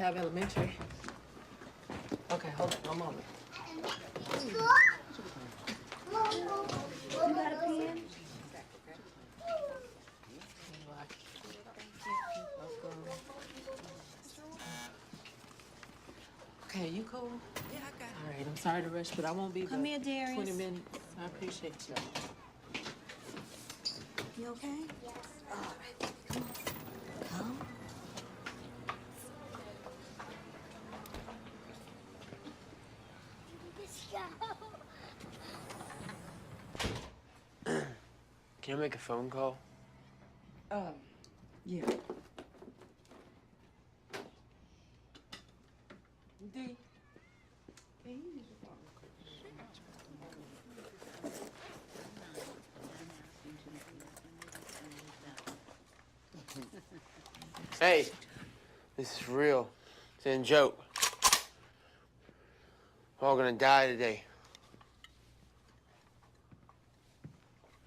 DeKalb Elementary. Okay, hold on one moment. You got a pen? Okay, you cool? Yeah, I got it. All right, I'm sorry to rush, but I won't be Come but here, Darius. 20 minutes. I appreciate you. You okay? Yes. All right. Come on. Come. Can I make a phone call? Yeah. D. Hey, this is real. It's a joke. We're all gonna die today.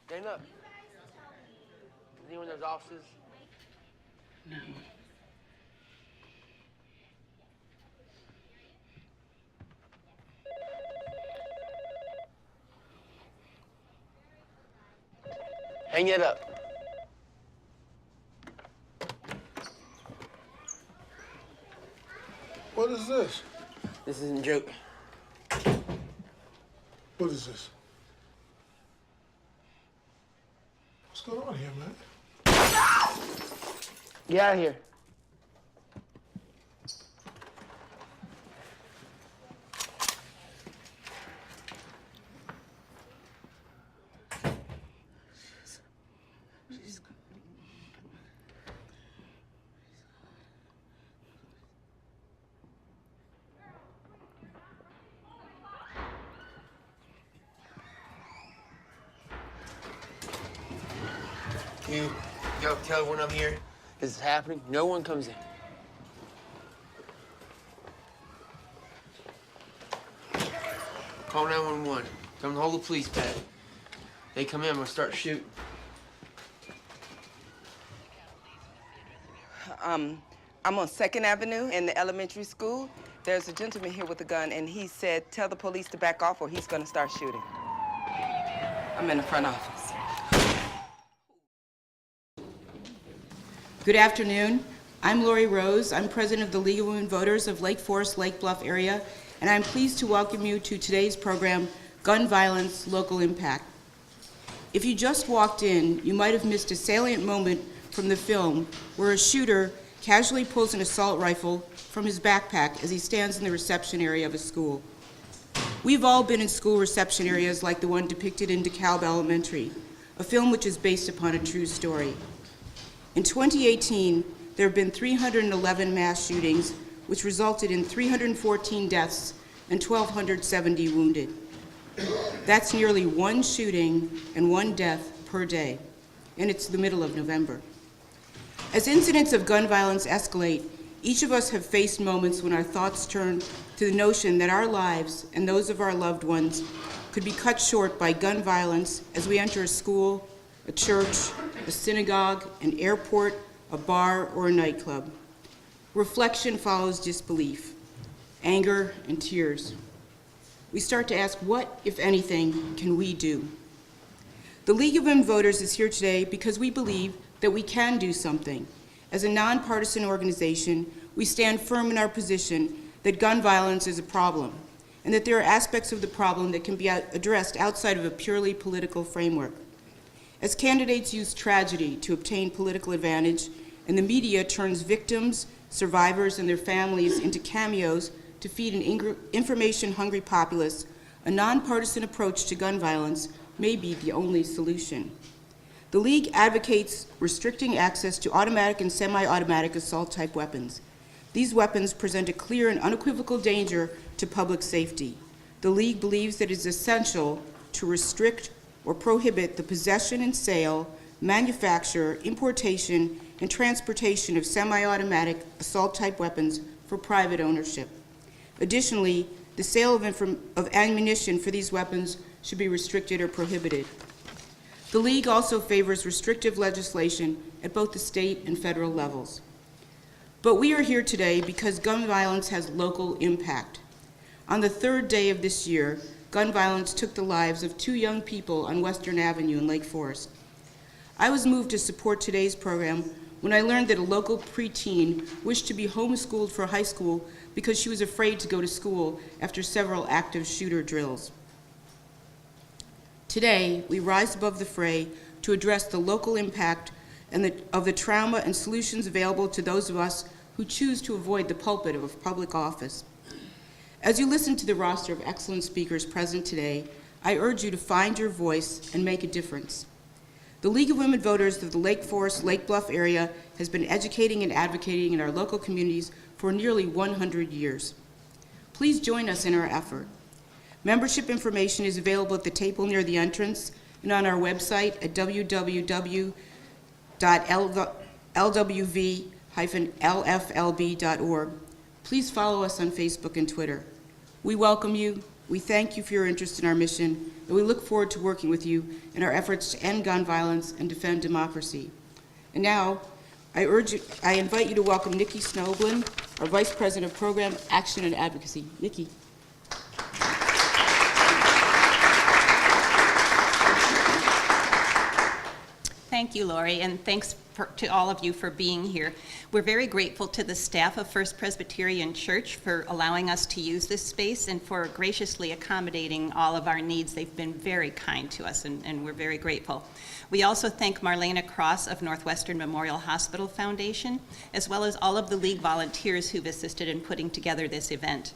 Stand up. Anyone in those offices? No. Hang it up. What is this? This isn't a joke. What is this? What's going on here, man? Get out of here. You go tell everyone I'm here. This is happening. No one comes in. Call 911. Tell them to hold the police pad. They come in, I'm gonna start shooting. I'm on 2nd Avenue in the elementary school. There's a gentleman here with a gun, and he said, tell the police to back off or he's gonna start shooting. I'm in the front office. Good afternoon. I'm Lori Rose. I'm president of the League of Women Voters of Lake Forest, Lake Bluff area, and I'm pleased to welcome you to today's program, Gun Violence, Local Impact. If you just walked in, you might have missed a salient moment from the film where a shooter casually pulls an assault rifle from his backpack as he stands in the reception area of a school. We've all been in school reception areas like the one depicted in DeKalb Elementary, a film which is based upon a true story. In 2018, there have been 311 mass shootings, which resulted in 314 deaths and 1,270 wounded. That's nearly one shooting and one death per day, and it's the middle of November. As incidents of gun violence escalate, each of us have faced moments when our thoughts turn to the notion that our lives and those of our loved ones could be cut short by gun violence as we enter a school, a church, a synagogue, an airport, a bar, or a nightclub. Reflection follows disbelief, anger, and tears. We start to ask, what, if anything, can we do? The League of Women Voters is here today because we believe that we can do something. As a nonpartisan organization, we stand firm in our position that gun violence is a problem, and that there are aspects of the problem that can be addressed outside of a purely political framework. As candidates use tragedy to obtain political advantage, and the media turns victims, survivors, and their families into cameos to feed an information-hungry populace, a nonpartisan approach to gun violence may be the only solution. The League advocates restricting access to automatic and semi-automatic assault-type weapons. These weapons present a clear and unequivocal danger to public safety. The League believes that it is essential to restrict or prohibit the possession and sale, manufacture, importation, and transportation of semi-automatic assault-type weapons for private ownership. Additionally, the sale of ammunition for these weapons should be restricted or prohibited. The League also favors restrictive legislation at both the state and federal levels. But we are here today because gun violence has local impact. On the third day of this year, gun violence took the lives of 2 young people on Western Avenue in Lake Forest. I was moved to support today's program when I learned that a local preteen wished to be homeschooled for high school because she was afraid to go to school after several active shooter drills. Today, we rise above the fray to address the local impact of the trauma and solutions available to those of us who choose to avoid the pulpit of a public office. As you listen to the roster of excellent speakers present today, I urge you to find your voice and make a difference. The League of Women Voters of the Lake Forest, Lake Bluff area has been educating and advocating in our local communities for nearly 100 years. Please join us in our effort. Membership information is available at the table near the entrance and on our website at www.lwv-lflb.org. Please follow us on Facebook and Twitter. We welcome you, we thank you for your interest in our mission, and we look forward to working with you in our efforts to end gun violence and defend democracy. And now, I invite you to welcome Nikki Snoblin, our Vice President of Program Action and Advocacy. Nikki. Thank you, Lori, and thanks to all of you for being here. We're very grateful to the staff of First Presbyterian Church for allowing us to use this space and for graciously accommodating all of our needs. They've been very kind to us, and we're very grateful. We also thank Marlena Cross of Northwestern Memorial Hospital Foundation, as well as all of the League volunteers who've assisted in putting together this event.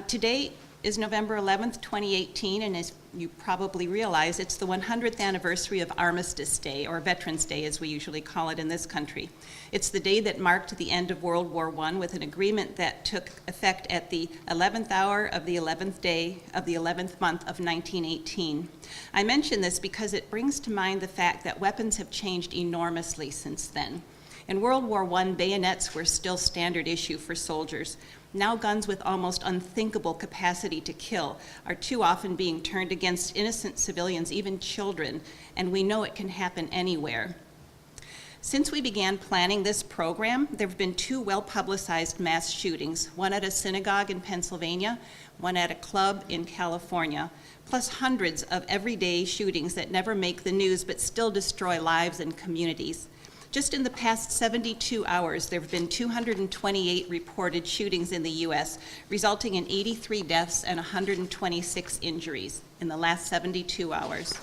Today is November 11th, 2018, and as you probably realize, it's the 100th anniversary of Armistice Day, or Veterans Day as we usually call it in this country. It's the day that marked the end of World War I with an agreement that took effect at the 11th hour of the 11th day of the 11th month of 1918. I mention this because it brings to mind the fact that weapons have changed enormously since then. In World War I, bayonets were still standard issue for soldiers. Now guns with almost unthinkable capacity to kill are too often being turned against innocent civilians, even children, and we know it can happen anywhere. Since we began planning this program, there have been 2 well-publicized mass shootings, one at a synagogue in Pennsylvania, one at a club in California, plus hundreds of everyday shootings that never make the news but still destroy lives and communities. Just in the past 72 hours, there have been 228 reported shootings in the U.S., resulting in 83 deaths and 126 injuries in the last 72 hours.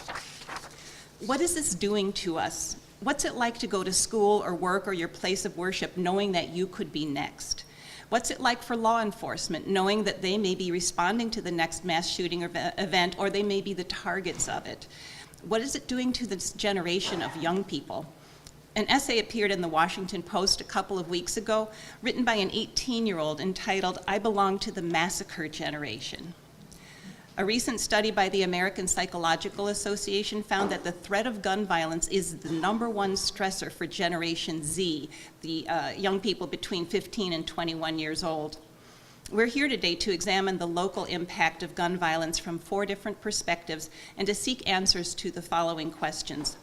What is this doing to us? What's it like to go to school or work or your place of worship knowing that you could be next? What's it like for law enforcement knowing that they may be responding to the next mass shooting event or they may be the targets of it? What is it doing to this generation of young people? An essay appeared in the Washington Post a couple of weeks ago, written by an 18-year-old entitled, "I Belong to the Massacre Generation." A recent study by the American Psychological Association found that the threat of gun violence is the #1 stressor for Generation Z, the young people between 15 and 21 years old. We're here today to examine the local impact of gun violence from 4 different perspectives and to seek answers to the following questions.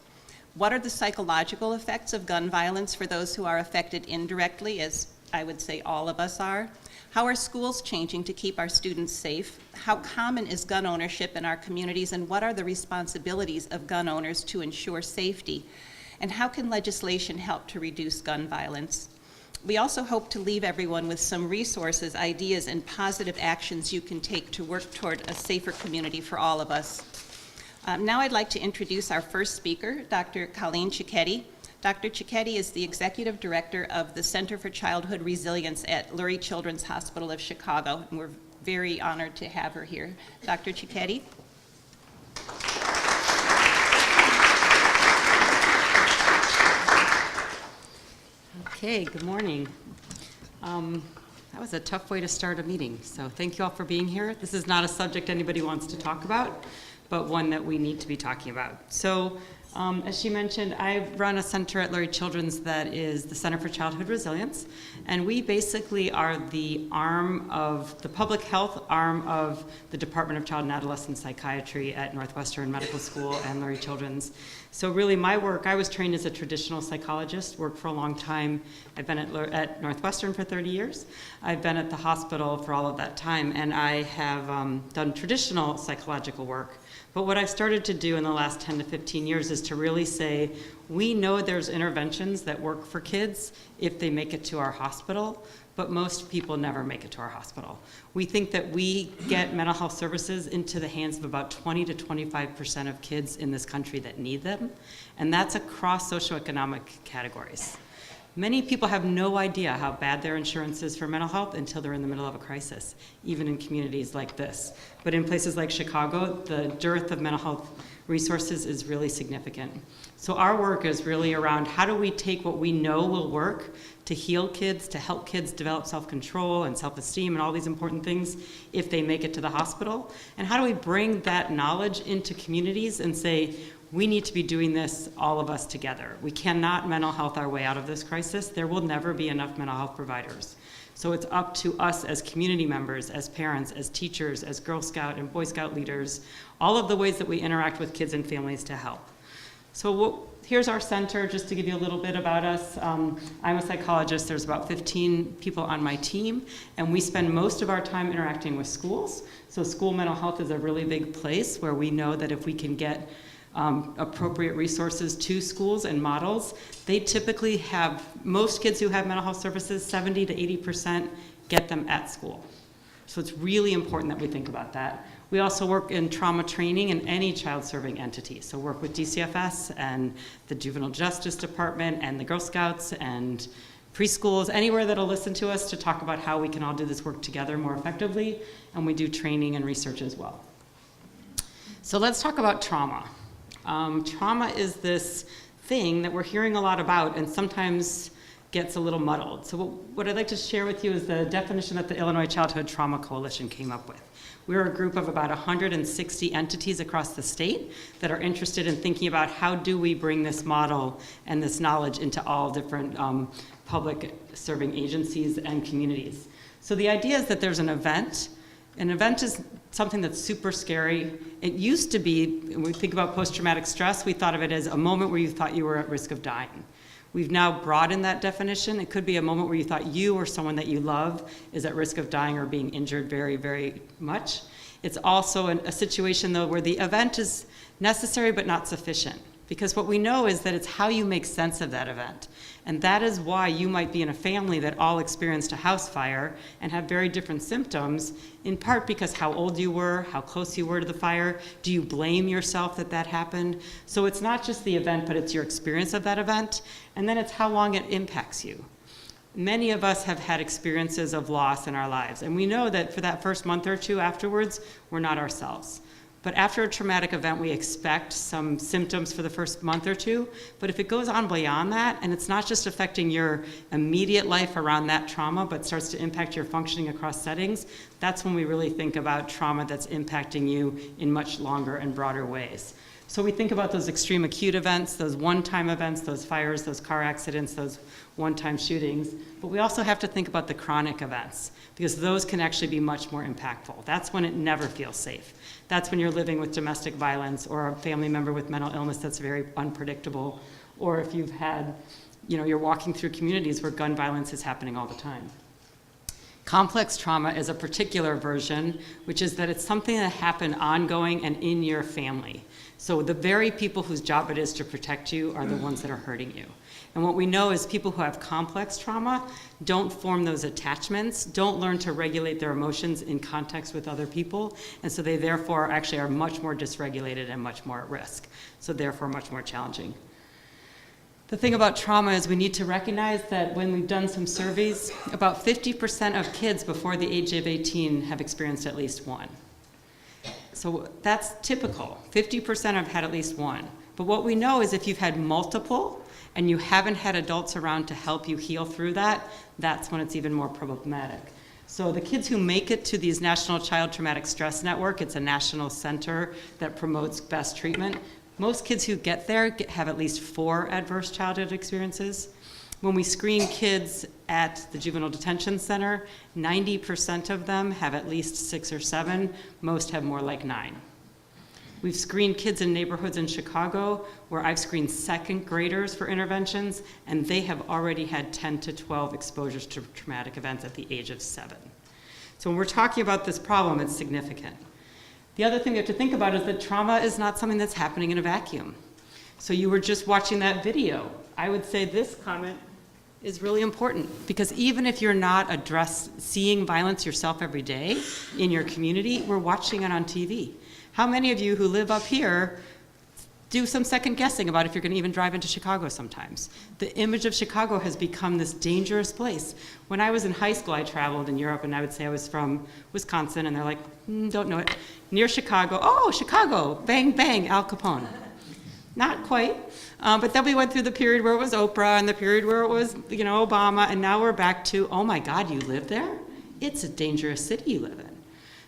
What are the psychological effects of gun violence for those who are affected indirectly, as I would say all of us are? How are schools changing to keep our students safe? How common is gun ownership in our communities, and what are the responsibilities of gun owners to ensure safety? And how can legislation help to reduce gun violence? We also hope to leave everyone with some resources, ideas, and positive actions you can take to work toward a safer community for all of us. Now I'd like to introduce our first speaker, Dr. Colleen Cicchetti. Dr. Cicchetti is the Executive Director of the Center for Childhood Resilience at Lurie Children's Hospital of Chicago, and we're very honored to have her here. Dr. Cicchetti. Okay, good morning. That was a tough way to start a meeting, so thank you all for being here. This is not a subject anybody wants to talk about, but one that we need to be talking about. So As she mentioned, I run a center at Lurie Children's that is the Center for Childhood Resilience, and we basically are the arm of the public health arm of the Department of Child and Adolescent Psychiatry at Northwestern Medical School and Lurie Children's. So really my work, I was trained as a traditional psychologist, worked for a long time. I've been at Northwestern for 30 years. I've been at the hospital for all of that time, and I have done traditional psychological work. But what I've started to do in the last 10 to 15 years is to really say, we know there's interventions that work for kids if they make it to our hospital, but most people never make it to our hospital. We think that we get mental health services into the hands of about 20 to 25% of kids in this country that need them, and that's across socioeconomic categories. Many people have no idea how bad their insurance is for mental health until they're in the middle of a crisis, even in communities like this. But in places like Chicago, the dearth of mental health resources is really significant. So our work is really around how do we take what we know will work to heal kids, to help kids develop self-control and self-esteem and all these important things if they make it to the hospital, and how do we bring that knowledge into communities and say, we need to be doing this, all of us together. We cannot mental health our way out of this crisis. There will never be enough mental health providers. So it's up to us as community members, as parents, as teachers, as Girl Scout and Boy Scout leaders, all of the ways that we interact with kids and families to help. So here's our center, just to give you a little bit about us. I'm a psychologist. There's about 15 people on my team, and we spend most of our time interacting with schools. So school mental health is a really big place where we know that if we can get appropriate resources to schools and models, they typically have, most kids who have mental health services, 70 to 80% get them at school. So it's really important that we think about that. We also work in trauma training in any child-serving entity. So work with DCFS and the Juvenile Justice Department and the Girl Scouts and preschools, anywhere that'll listen to us to talk about how we can all do this work together more effectively, and we do training and research as well. So let's talk about trauma. Trauma is this thing that we're hearing a lot about and sometimes gets a little muddled. So what I'd like to share with you is the definition that the Illinois Childhood Trauma Coalition came up with. We're a group of about 160 entities across the state that are interested in thinking about how do we bring this model and this knowledge into all different public serving agencies and communities. So the idea is that there's an event. An event is something that's super scary. It used to be, when we think about post-traumatic stress, we thought of it as a moment where you thought you were at risk of dying. We've now broadened that definition. It could be a moment where you thought you or someone that you love is at risk of dying or being injured very, very much. It's also a situation, though, where the event is necessary but not sufficient. Because what we know is that it's how you make sense of that event. And that is why you might be in a family that all experienced a house fire and have very different symptoms, in part because how old you were, how close you were to the fire, do you blame yourself that that happened? So it's not just the event, but it's your experience of that event, and then it's how long it impacts you. Many of us have had experiences of loss in our lives, and we know that for that first month or two afterwards, we're not ourselves. But after a traumatic event, we expect some symptoms for the first month or two. But if it goes on beyond that, and it's not just affecting your immediate life around that trauma, but starts to impact your functioning across settings, that's when we really think about trauma that's impacting you in much longer and broader ways. So we think about those extreme acute events, those one-time events, those fires, those car accidents, those one-time shootings. But we also have to think about the chronic events, because those can actually be much more impactful. That's when it never feels safe. That's when you're living with domestic violence or a family member with mental illness that's very unpredictable, or if you've had, you're walking through communities where gun violence is happening all the time. Complex trauma is a particular version, which is that it's something that happened ongoing and in your family. So the very people whose job it is to protect you are the ones that are hurting you. And what we know is people who have complex trauma don't form those attachments, don't learn to regulate their emotions in context with other people, and so they therefore actually are much more dysregulated and much more at risk, so therefore much more challenging. The thing about trauma is we need to recognize that when we've done some surveys, about 50% of kids before the age of 18 have experienced at least one. So that's typical. 50% have had at least one. But what we know is if you've had multiple and you haven't had adults around to help you heal through that, that's when it's even more problematic. So the kids who make it to these National Child Traumatic Stress Network, it's a national center that promotes best treatment. Most kids who get there have at least 4 adverse childhood experiences. When we screen kids at the juvenile detention center, 90% of them have at least 6 or 7. Most have more like 9. We've screened kids in neighborhoods in Chicago where I've screened second graders for interventions, and they have already had 10 to 12 exposures to traumatic events at the age of 7. So when we're talking about this problem, it's significant. The other thing we have to think about is that trauma is not something that's happening in a vacuum. So you were just watching that video. I would say this comment is really important, because even if you're not seeing violence yourself every day in your community, we're watching it on TV. How many of you who live up here do some second guessing about if you're going to even drive into Chicago sometimes? The image of Chicago has become this dangerous place. When I was in high school, I traveled in Europe, and I would say I was from Wisconsin, and they're like, don't know it. Near Chicago, oh, Chicago, bang, bang, Al Capone. Not quite, but then we went through the period where it was Oprah and the period where it was, Obama, and now we're back to, oh my God, you live there? It's a dangerous city you live in.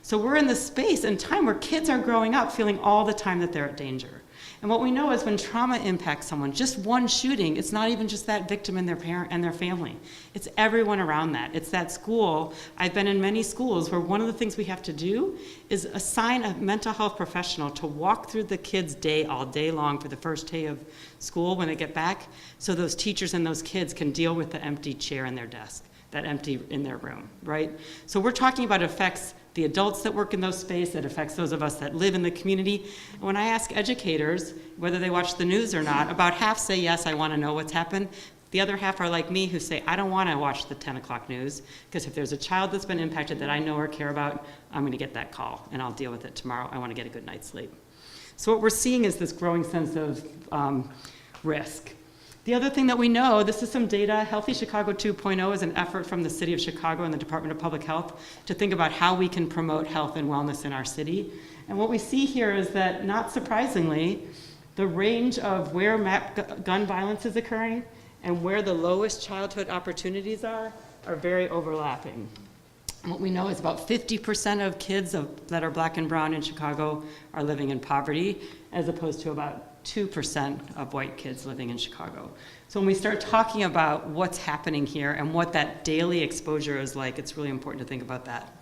So we're in this space and time where kids are growing up feeling all the time that they're at danger. And what we know is when trauma impacts someone, just one shooting, it's not even just that victim and their parent and their family. It's everyone around that. It's that school. I've been in many schools where one of the things we have to do is assign a mental health professional to walk through the kids' day all day long for the first day of school when they get back, so those teachers and those kids can deal with the empty chair in their desk, that empty in their room, right? So we're talking about effects the adults that work in those spaces, it affects those of us that live in the community. And when I ask educators whether they watch the news or not, about half say, yes, I want to know what's happened. The other half are like me who say, I don't want to watch the 10 o'clock news, because if there's a child that's been impacted that I know or care about, I'm going to get that call, and I'll deal with it tomorrow. I want to get a good night's sleep. So what we're seeing is this growing sense of risk. The other thing that we know, this is some data, Healthy Chicago 2.0 is an effort from the City of Chicago and the Department of Public Health to think about how we can promote health and wellness in our city. And what we see here is that, not surprisingly, the range of where gun violence is occurring and where the lowest childhood opportunities are very overlapping. And what we know is about 50% of kids that are black and brown in Chicago are living in poverty, as opposed to about 2% of white kids living in Chicago. So when we start talking about what's happening here and what that daily exposure is like, it's really important to think about that.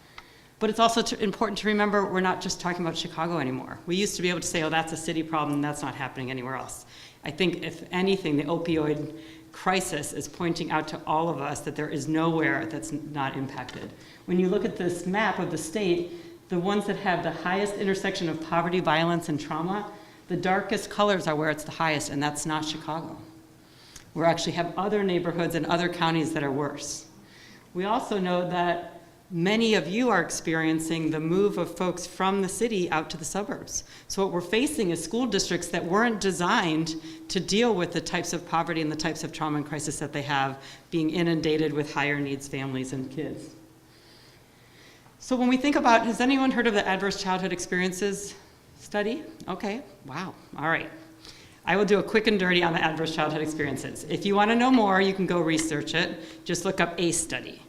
But it's also important to remember we're not just talking about Chicago anymore. We used to be able to say, oh, that's a city problem, and that's not happening anywhere else. I think, if anything, the opioid crisis is pointing out to all of us that there is nowhere that's not impacted. When you look at this map of the state, the ones that have the highest intersection of poverty, violence, and trauma, the darkest colors are where it's the highest, and that's not Chicago. We actually have other neighborhoods and other counties that are worse. We also know that many of you are experiencing the move of folks from the city out to the suburbs. So what we're facing is school districts that weren't designed to deal with the types of poverty and the types of trauma and crisis that they have, being inundated with higher needs families and kids. So when we think about, has anyone heard of the Adverse Childhood Experiences study? Okay, wow, all right. I will do a quick and dirty on the adverse childhood experiences. If you want to know more, you can go research it. Just look up ACE study.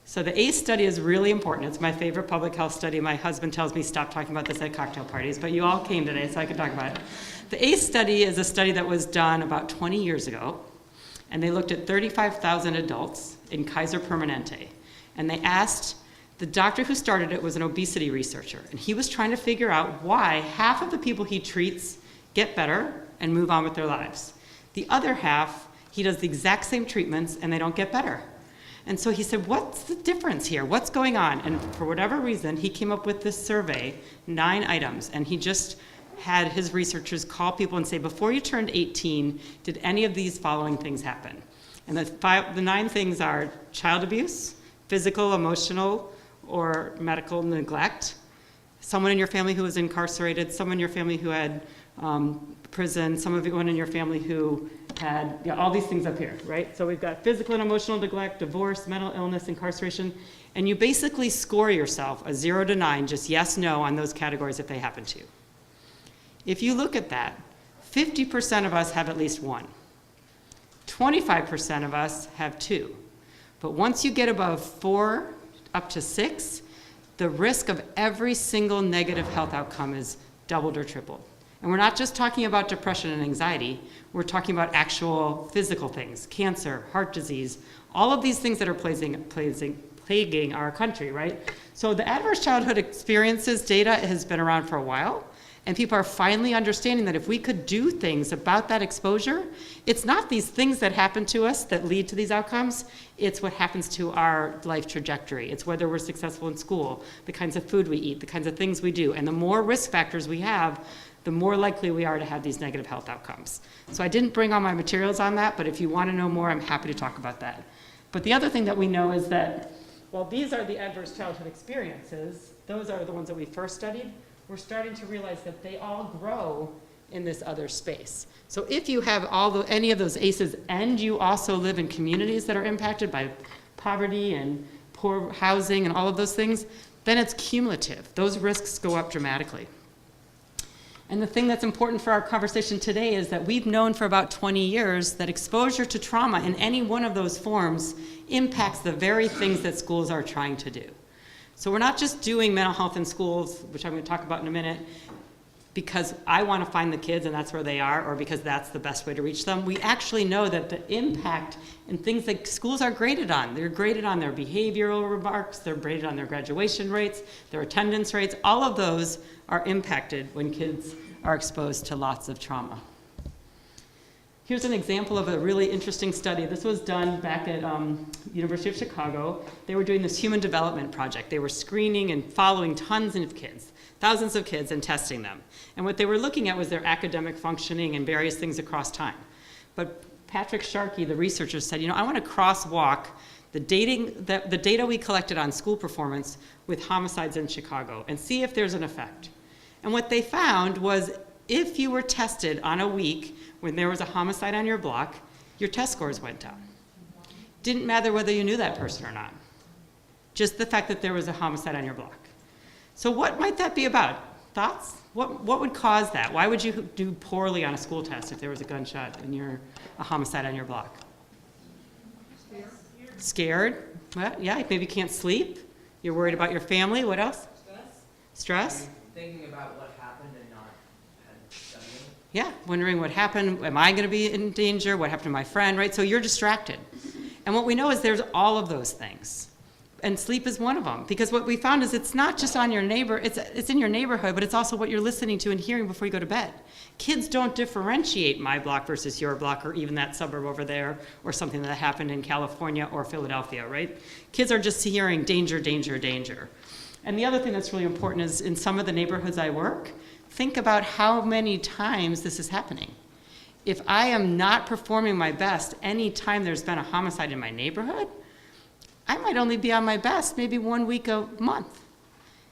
So the ACE study is really important. It's my favorite public health study. My husband tells me stop talking about this at cocktail parties, but you all came today, so I can talk about it. The ACE study is a study that was done about 20 years ago, and they looked at 35,000 adults in Kaiser Permanente, and they asked, the doctor who started it was an obesity researcher, and he was trying to figure out why half of the people he treats get better and move on with their lives. The other half, he does the exact same treatments and they don't get better. And so he said, what's the difference here? What's going on? And for whatever reason, he came up with this survey, 9 items, and he just had his researchers call people and say, before you turned 18, did any of these following things happen? And the 9 things are child abuse, physical, emotional, or medical neglect, someone in your family who was incarcerated, someone in your family who had prison, someone in your family who had, all these things up here, right? So we've got physical and emotional neglect, divorce, mental illness, incarceration, and you basically score yourself a 0 to 9, just yes, no on those categories if they happen to you. If you look at that, 50% of us have at least 1. 25% of us have 2. But once you get above 4, up to 6, the risk of every single negative health outcome is doubled or tripled. And we're not just talking about depression and anxiety, we're talking about actual physical things, cancer, heart disease, all of these things that are plaguing our country, right? So the adverse childhood experiences data has been around for a while, and people are finally understanding that if we could do things about that exposure, it's not these things that happen to us that lead to these outcomes, it's what happens to our life trajectory. It's whether we're successful in school, the kinds of food we eat, the kinds of things we do, and the more risk factors we have, the more likely we are to have these negative health outcomes. So I didn't bring all my materials on that, but if you want to know more, I'm happy to talk about that. But the other thing that we know is that while these are the adverse childhood experiences, those are the ones that we first studied, we're starting to realize that they all grow in this other space. So if you have any of those ACEs and you also live in communities that are impacted by poverty and poor housing and all of those things, then it's cumulative. Those risks go up dramatically. And the thing that's important for our conversation today is that we've known for about 20 years that exposure to trauma in any one of those forms impacts the very things that schools are trying to do. So we're not just doing mental health in schools, which I'm going to talk about in a minute, because I want to find the kids and that's where they are, or because that's the best way to reach them. We actually know that the impact and things that schools are graded on. They're graded on their behavioral remarks, they're graded on their graduation rates, their attendance rates. All of those are impacted when kids are exposed to lots of trauma. Here's an example of a really interesting study. This was done back at University of Chicago. They were doing this human development project. They were screening and following tons of kids, thousands of kids, and testing them. And what they were looking at was their academic functioning and various things across time. But Patrick Sharkey, the researcher, said, I want to crosswalk the data we collected on school performance with homicides in Chicago and see if there's an effect. And what they found was if you were tested on a week when there was a homicide on your block, your test scores went down. Didn't matter whether you knew that person or not. Just the fact that there was a homicide on your block. So what might that be about? Thoughts? What would cause that? Why would you do poorly on a school test if there was a gunshot and you're a homicide on your block? Scared? Well, yeah, maybe you can't sleep. You're worried about your family. What else? Stress? Thinking about what happened and not studying. Yeah, wondering what happened. Am I going to be in danger? What happened to my friend, right? So you're distracted. And what we know is there's all of those things. And sleep is one of them. Because what we found is it's not just on your neighbor, it's in your neighborhood, but it's also what you're listening to and hearing before you go to bed. Kids don't differentiate my block versus your block or even that suburb over there or something that happened in California or Philadelphia, right? Kids are just hearing danger, danger, danger. And the other thing that's really important is in some of the neighborhoods I work, think about how many times this is happening. If I am not performing my best any time there's been a homicide in my neighborhood, I might only be on my best maybe 1 week a month.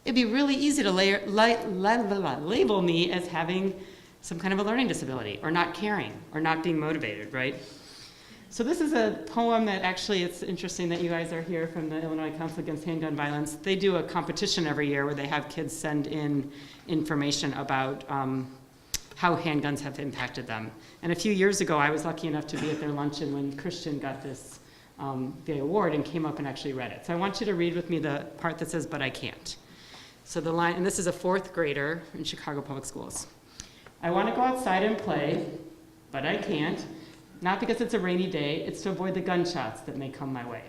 It'd be really easy to label me as having some kind of a learning disability or not caring or not being motivated, right? So this is a poem that actually, it's interesting that you guys are here from the Illinois Council Against Handgun Violence. They do a competition every year where they have kids send in information about how handguns have impacted them. And a few years ago, I was lucky enough to be at their luncheon when Christian got this the award and came up and actually read it. So I want you to read with me the part that says, "But I can't." So the line, and this is a 4th grader in Chicago Public Schools. I want to go outside and play, but I can't. Not because it's a rainy day, it's to avoid the gunshots that may come my way.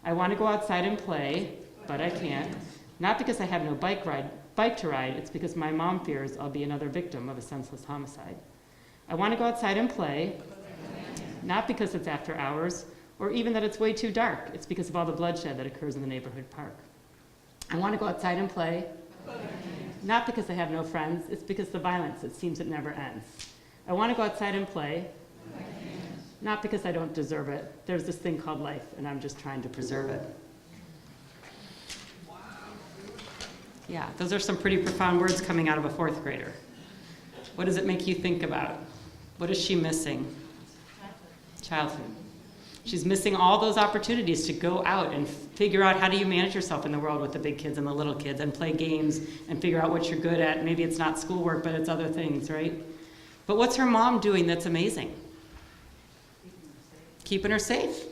I want to go outside and play, but I can't. Not because I have no bike to ride, it's because my mom fears I'll be another victim of a senseless homicide. I want to go outside and play, not because it's after hours, or even that it's way too dark. It's because of all the bloodshed that occurs in the neighborhood park. I want to go outside and play, not because I have no friends, it's because the violence, it seems it never ends. I want to go outside and play, not because I don't deserve it. There's this thing called life, and I'm just trying to preserve it. Yeah, those are some pretty profound words coming out of a 4th grader. What does it make you think about? What is she missing? Childhood. She's missing all those opportunities to go out and figure out how do you manage yourself in the world with the big kids and the little kids and play games and figure out what you're good at. Maybe it's not schoolwork, but it's other things, right? But what's her mom doing that's amazing? Keeping her safe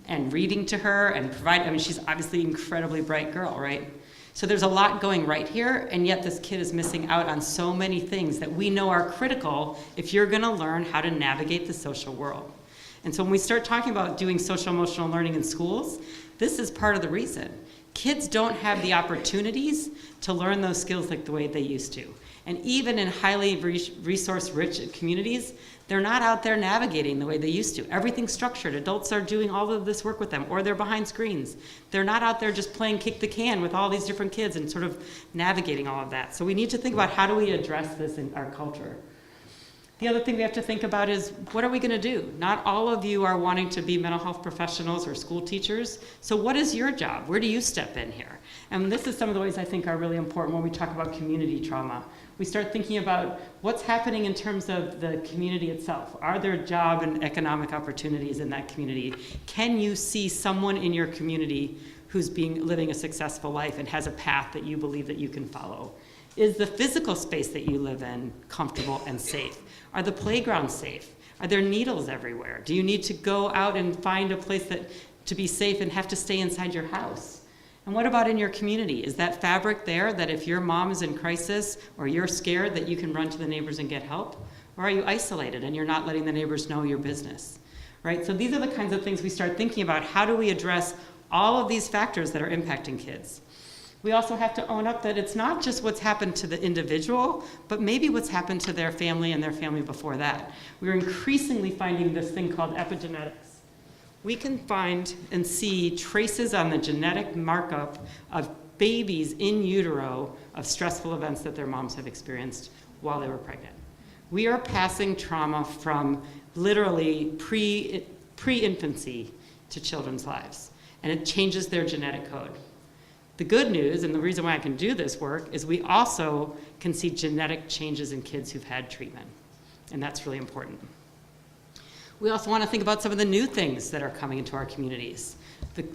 and reading to her and she's obviously an incredibly bright girl, right? So there's a lot going right here, and yet this kid is missing out on so many things that we know are critical if you're gonna learn how to navigate the social world. And so when we start talking about doing social emotional learning in schools, this is part of the reason. Kids don't have the opportunities to learn those skills like the way they used to. And even in highly resource-rich communities, they're not out there navigating the way they used to. Everything's structured. Adults are doing all of this work with them, or they're behind screens. They're not out there just playing kick the can with all these different kids and sort of navigating all of that. So we need to think about how do we address this in our culture. The other thing we have to think about is, what are we going to do? Not all of you are wanting to be mental health professionals or school teachers. So what is your job? Where do you step in here? And this is some of the ways I think are really important when we talk about community trauma. We start thinking about what's happening in terms of the community itself. Are there job and economic opportunities in that community? Can you see someone in your community who's living a successful life and has a path that you believe that you can follow? Is the physical space that you live in comfortable and safe? Are the playgrounds safe? Are there needles everywhere? Do you need to go out and find a place to be safe and have to stay inside your house? And what about in your community? Is that fabric there that if your mom is in crisis or you're scared that you can run to the neighbors and get help? Or are you isolated and you're not letting the neighbors know your business? Right? So these are the kinds of things we start thinking about. How do we address all of these factors that are impacting kids? We also have to own up that it's not just what's happened to the individual, but maybe what's happened to their family and their family before that. We're increasingly finding this thing called epigenetics. We can find and see traces on the genetic markup of babies in utero of stressful events that their moms have experienced while they were pregnant. We are passing trauma from literally pre-infancy to children's lives, and it changes their genetic code. The good news, and the reason why I can do this work, is we also can see genetic changes in kids who've had treatment, and that's really important. We also want to think about some of the new things that are coming into our communities.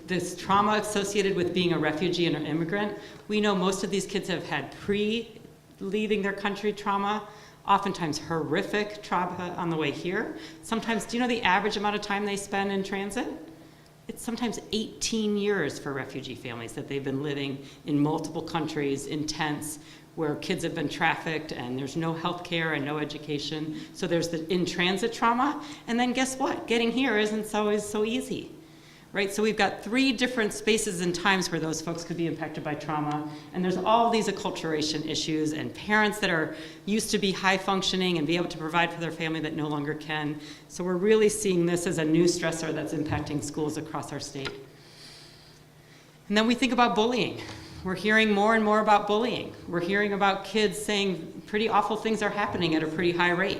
This trauma associated with being a refugee and an immigrant, we know most of these kids have had pre-leaving their country trauma, oftentimes horrific trauma on the way here. Sometimes, do you know the average amount of time they spend in transit? It's sometimes 18 years for refugee families that they've been living in multiple countries, in tents, where kids have been trafficked and there's no health care and no education. So there's the in-transit trauma, and then guess what? Getting here isn't always so easy, right? So we've got 3 different spaces and times where those folks could be impacted by trauma, and there's all these acculturation issues and parents that are used to be high functioning and be able to provide for their family that no longer can. So we're really seeing this as a new stressor that's impacting schools across our state. And then we think about bullying. We're hearing more and more about bullying. We're hearing about kids saying pretty awful things are happening at a pretty high rate.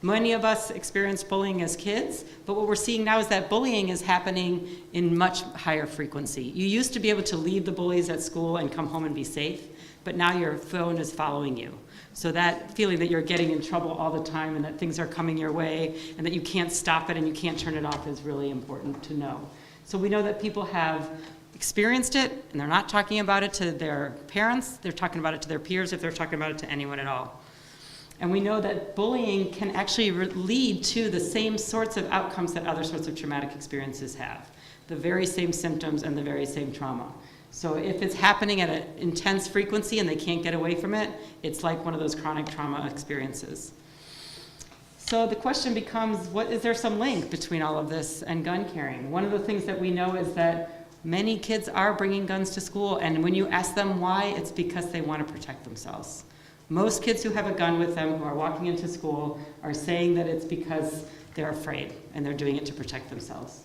Many of us experienced bullying as kids, but what we're seeing now is that bullying is happening in much higher frequency. You used to be able to leave the bullies at school and come home and be safe, but now your phone is following you. So that feeling that you're getting in trouble all the time and that things are coming your way and that you can't stop it and you can't turn it off is really important to know. So we know that people have experienced it, and they're not talking about it to their parents, they're talking about it to their peers, if they're talking about it to anyone at all. And we know that bullying can actually lead to the same sorts of outcomes that other sorts of traumatic experiences have, the very same symptoms and the very same trauma. So if it's happening at an intense frequency and they can't get away from it, it's like one of those chronic trauma experiences. So the question becomes, is there some link between all of this and gun carrying? One of the things that we know is that many kids are bringing guns to school, and when you ask them why, it's because they want to protect themselves. Most kids who have a gun with them who are walking into school are saying that it's because they're afraid and they're doing it to protect themselves.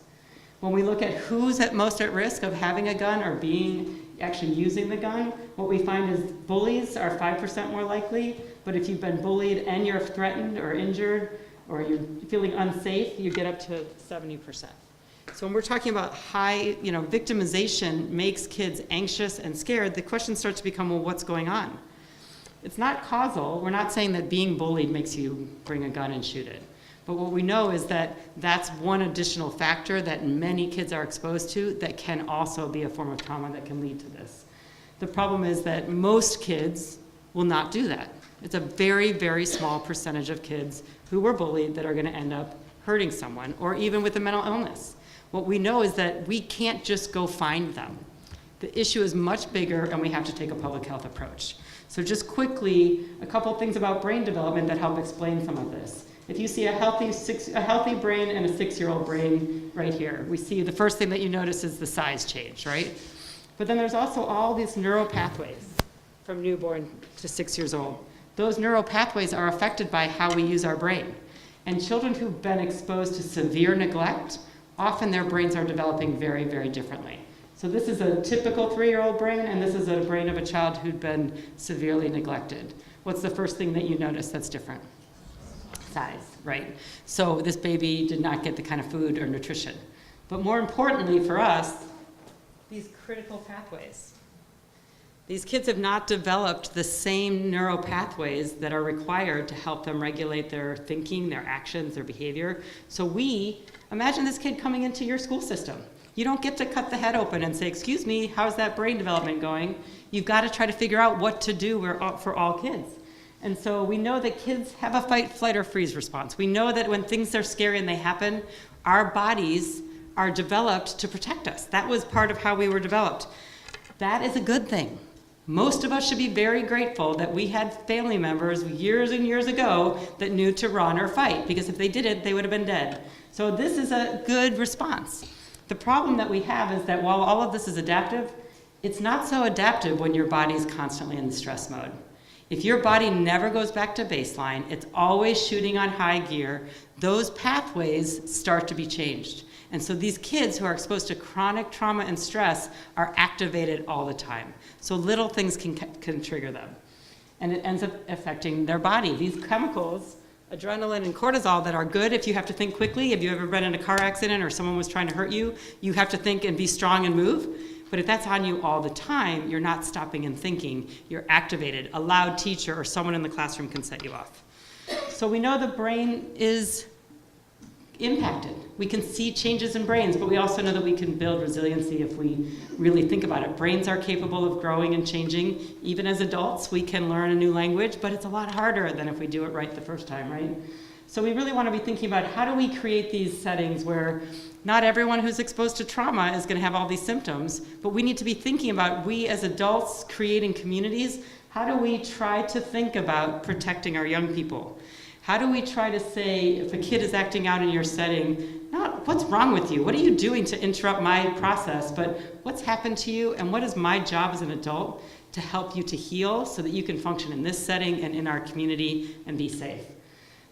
When we look at who's most at risk of having a gun or actually using the gun, what we find is bullies are 5% more likely, but if you've been bullied and you're threatened or injured or you're feeling unsafe, you get up to 70%. So when we're talking about high, victimization makes kids anxious and scared, the question starts to become, well, what's going on? It's not causal. We're not saying that being bullied makes you bring a gun and shoot it. But what we know is that that's one additional factor that many kids are exposed to that can also be a form of trauma that can lead to this. The problem is that most kids will not do that. It's a very, very small percentage of kids who were bullied that are going to end up hurting someone or even with a mental illness. What we know is that we can't just go find them. The issue is much bigger, and we have to take a public health approach. So just quickly, a couple things about brain development that help explain some of this. If you see a healthy brain and a 6-year-old brain right here, we see the first thing that you notice is the size change, right? But then there's also all these neural pathways from newborn to 6 years old. Those neural pathways are affected by how we use our brain. And children who've been exposed to severe neglect, often their brains are developing very, very differently. So this is a typical 3-year-old brain, and this is a brain of a child who'd been severely neglected. What's the first thing that you notice that's different? Size, right? So this baby did not get the kind of food or nutrition. But more importantly for us, these critical pathways. These kids have not developed the same neural pathways that are required to help them regulate their thinking, their actions, their behavior. So imagine this kid coming into your school system. You don't get to cut the head open and say, excuse me, how's that brain development going? You've got to try to figure out what to do for all kids. And so we know that kids have a fight, flight, or freeze response. We know that when things are scary and they happen, our bodies are developed to protect us. That was part of how we were developed. That is a good thing. Most of us should be very grateful that we had family members years and years ago that knew to run or fight, because if they didn't, they would have been dead. So this is a good response. The problem that we have is that while all of this is adaptive, it's not so adaptive when your body is constantly in the stress mode. If your body never goes back to baseline, it's always shooting on high gear, those pathways start to be changed. And so these kids who are exposed to chronic trauma and stress are activated all the time. So little things can trigger them. And it ends up affecting their body. These chemicals, adrenaline and cortisol, that are good if you have to think quickly. If you ever been in a car accident or someone was trying to hurt you, you have to think and be strong and move. But if that's on you all the time, you're not stopping and thinking. You're activated. A loud teacher or someone in the classroom can set you off. So we know the brain is impacted. We can see changes in brains, but we also know that we can build resiliency if we really think about it. Brains are capable of growing and changing. Even as adults, we can learn a new language, but it's a lot harder than if we do it right the first time, right? So we really want to be thinking about how do we create these settings where not everyone who's exposed to trauma is going to have all these symptoms, but we need to be thinking about, we as adults creating communities, how do we try to think about protecting our young people? How do we try to say, if a kid is acting out in your setting, not what's wrong with you, what are you doing to interrupt my process, but what's happened to you and what is my job as an adult to help you to heal so that you can function in this setting and in our community and be safe.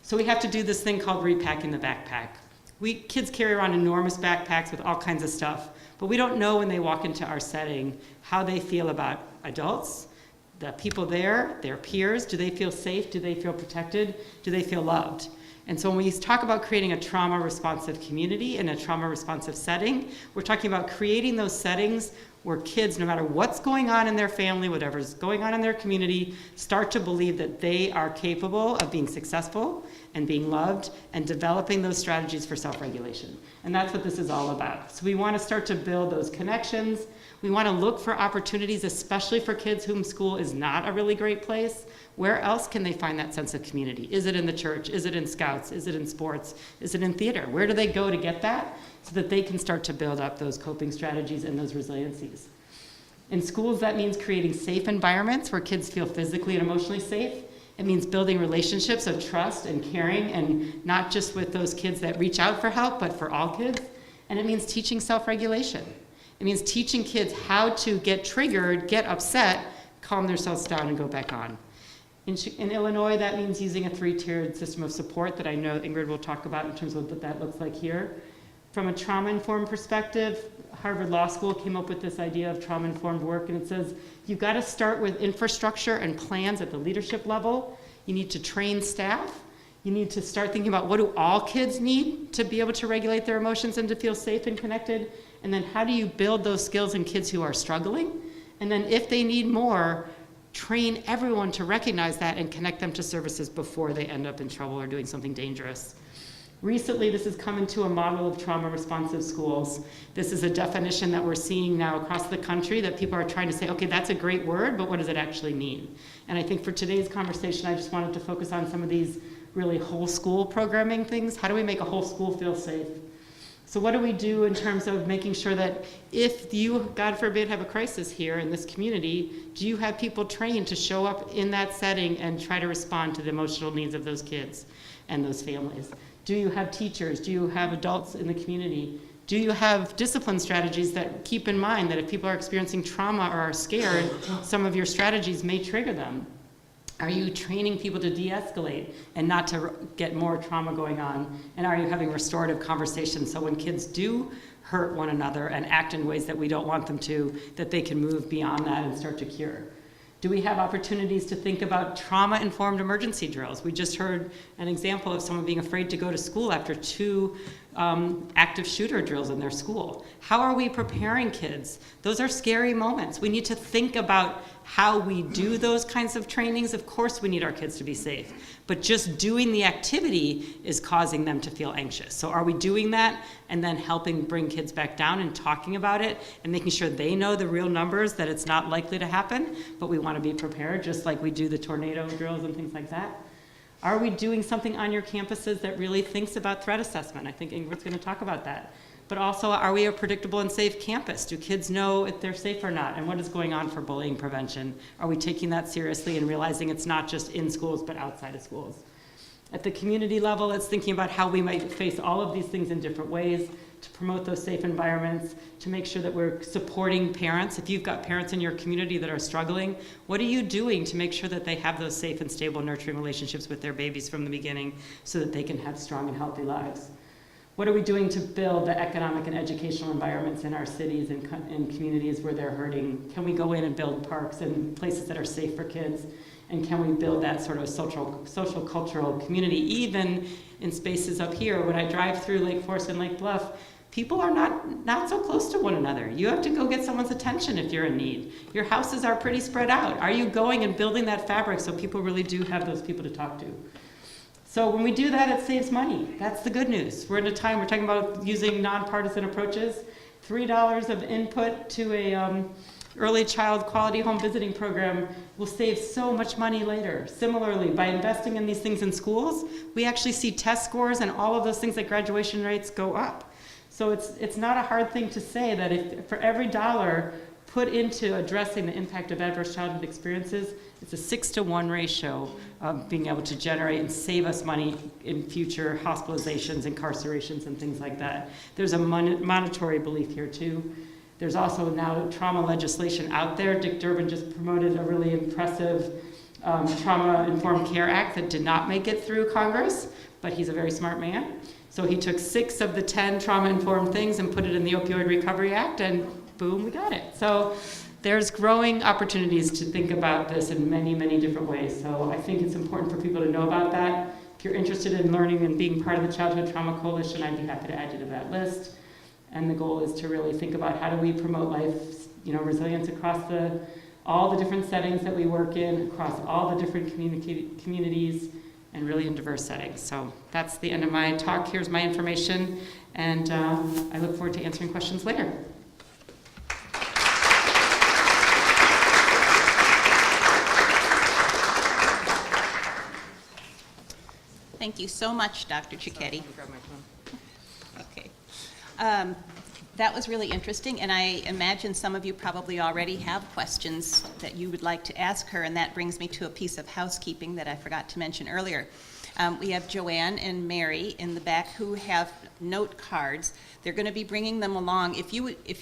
So we have to do this thing called repacking the backpack. Kids carry around enormous backpacks with all kinds of stuff, but we don't know when they walk into our setting how they feel about adults, the people there, their peers. Do they feel safe? Do they feel protected? Do they feel loved? And so when we talk about creating a trauma-responsive community in a trauma-responsive setting, we're talking about creating those settings where kids, no matter what's going on in their family, whatever's going on in their community, start to believe that they are capable of being successful and being loved and developing those strategies for self-regulation. And that's what this is all about. So we want to start to build those connections. We want to look for opportunities, especially for kids whom school is not a really great place. Where else can they find that sense of community? Is it in the church? Is it in Scouts? Is it in sports? Is it in theater? Where do they go to get that so that they can start to build up those coping strategies and those resiliencies? In schools, that means creating safe environments where kids feel physically and emotionally safe. It means building relationships of trust and caring, and not just with those kids that reach out for help, but for all kids. And it means teaching self-regulation. It means teaching kids how to get triggered, get upset, calm themselves down, and go back on. In Illinois, that means using a 3-tiered system of support that I know Ingrid will talk about in terms of what that looks like here. From a trauma-informed perspective, Harvard Law School came up with this idea of trauma-informed work, and it says you've got to start with infrastructure and plans at the leadership level. You need to train staff. You need to start thinking about what do all kids need to be able to regulate their emotions and to feel safe and connected, and then how do you build those skills in kids who are struggling? And then if they need more, train everyone to recognize that and connect them to services before they end up in trouble or doing something dangerous. Recently, this has come into a model of trauma-responsive schools. This is a definition that we're seeing now across the country that people are trying to say, okay, that's a great word, but what does it actually mean? And I think for today's conversation, I just wanted to focus on some of these really whole school programming things. How do we make a whole school feel safe? So what do we do in terms of making sure that if you, God forbid, have a crisis here in this community, do you have people trained to show up in that setting and try to respond to the emotional needs of those kids and those families? Do you have teachers? Do you have adults in the community? Do you have discipline strategies that keep in mind that if people are experiencing trauma or are scared, some of your strategies may trigger them? Are you training people to de-escalate and not to get more trauma going on? And are you having restorative conversations so when kids do hurt one another and act in ways that we don't want them to, that they can move beyond that and start to cure? Do we have opportunities to think about trauma-informed emergency drills? We just heard an example of someone being afraid to go to school after 2 active shooter drills in their school. How are we preparing kids? Those are scary moments. We need to think about how we do those kinds of trainings. Of course we need our kids to be safe, but just doing the activity is causing them to feel anxious. So are we doing that and then helping bring kids back down and talking about it and making sure they know the real numbers, that it's not likely to happen, but we want to be prepared, just like we do the tornado drills and things like that? Are we doing something on your campuses that really thinks about threat assessment? I think Ingrid's going to talk about that. But also, are we a predictable and safe campus? Do kids know if they're safe or not? And what is going on for bullying prevention? Are we taking that seriously and realizing it's not just in schools, but outside of schools? At the community level, it's thinking about how we might face all of these things in different ways to promote those safe environments, to make sure that we're supporting parents. If you've got parents in your community that are struggling, what are you doing to make sure that they have those safe and stable nurturing relationships with their babies from the beginning so that they can have strong and healthy lives? What are we doing to build the economic and educational environments in our cities and communities where they're hurting? Can we go in and build parks and places that are safe for kids? And can we build that sort of social cultural community, even in spaces up here? When I drive through Lake Forest and Lake Bluff, people are not so close to one another. You have to go get someone's attention if you're in need. Your houses are pretty spread out. Are you going and building that fabric so people really do have those people to talk to? So when we do that, it saves money. That's the good news. We're in a time, we're talking about using nonpartisan approaches. $3 of input to a early child quality home visiting program will save so much money later. Similarly, by investing in these things in schools, we actually see test scores and all of those things like graduation rates go up. So it's not a hard thing to say that if for every dollar put into addressing the impact of adverse childhood experiences, it's a 6-to-1 ratio of being able to generate and save us money in future hospitalizations, incarcerations, and things like that. There's a monetary belief here too. There's also now trauma legislation out there. Dick Durbin just promoted a really impressive Trauma-Informed Care Act that did not make it through Congress, but he's a very smart man. So he took 6 of the 10 trauma-informed things and put it in the Opioid Recovery Act, and boom, we got it. So there's growing opportunities to think about this in many, many different ways. So I think it's important for people to know about that. If you're interested in learning and being part of the Childhood Trauma Coalition, I'd be happy to add you to that list. And the goal is to really think about how do we promote life, resilience across all the different settings that we work in, across all the different communities, and really in diverse settings. So that's the end of my talk. Here's my information, and I look forward to answering questions later. Thank you so much, Dr. Cicchetti. Okay. That was really interesting, and I imagine some of you probably already have questions that you would like to ask her, and that brings me to a piece of housekeeping that I forgot to mention earlier. We have Joanne and Mary in the back who have note cards. They're going to be bringing them along. If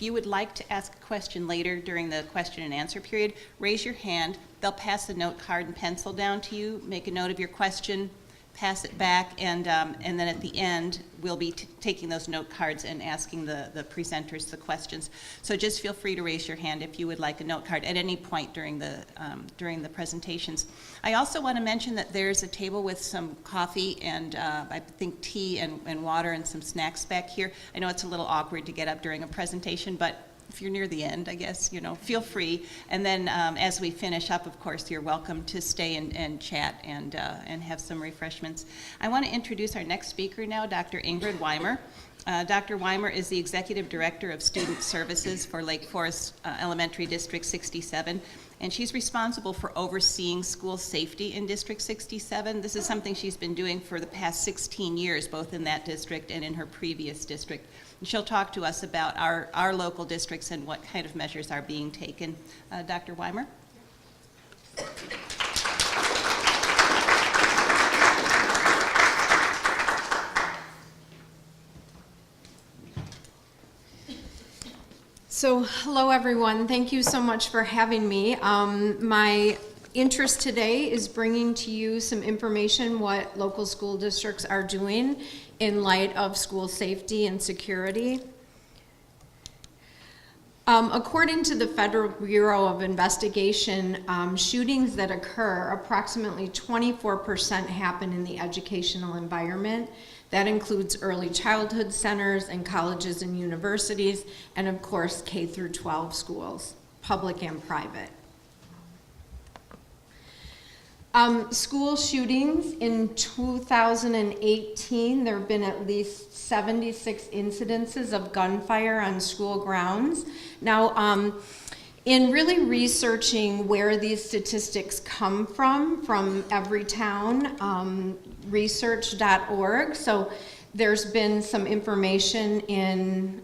you would like to ask a question later during the question and answer period, raise your hand. They'll pass a note card and pencil down to you, make a note of your question, pass it back, and then at the end, we'll be taking those note cards and asking the presenters the questions. So just feel free to raise your hand if you would like a note card at any point during the presentations. I also want to mention that there's a table with some coffee and I think tea and water and some snacks back here. I know it's a little awkward to get up during a presentation, but if you're near the end, I guess, feel free. And then as we finish up, of course, you're welcome to stay and chat and have some refreshments. I want to introduce our next speaker now, Dr. Ingrid Weimer. Dr. Weimer is the Executive Director of Student Services for Lake Forest Elementary District 67. and she's responsible for overseeing school safety in District 67. This is something she's been doing for the past 16 years, both in that district and in her previous district. And she'll talk to us about our local districts and what kind of measures are being taken. Dr. Weimer? So, hello everyone. Thank you so much for having me. My interest today is bringing to you some information what local school districts are doing in light of school safety and security. According to the Federal Bureau of Investigation, shootings that occur, approximately 24% happen in the educational environment. That includes early childhood centers and colleges and universities, and of course K through 12 schools, public and private. School shootings in 2018, there have been at least 76 incidences of gunfire on school grounds. Now, in really researching where these statistics come from Everytown, research.org, so there's been some information in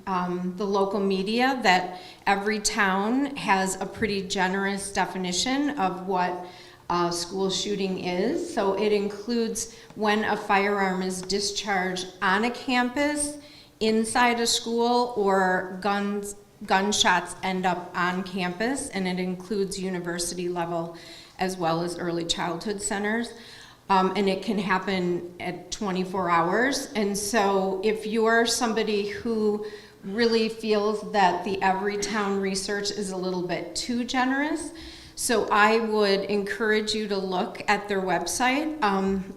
the local media that Everytown has a pretty generous definition of what school shooting is. So it includes when a firearm is discharged on a campus, inside a school, or gunshots end up on campus, and it includes university level as well as early childhood centers. And it can happen at 24 hours. And so if you're somebody who really feels that the Everytown research is a little bit too generous, so I would encourage you to look at their website.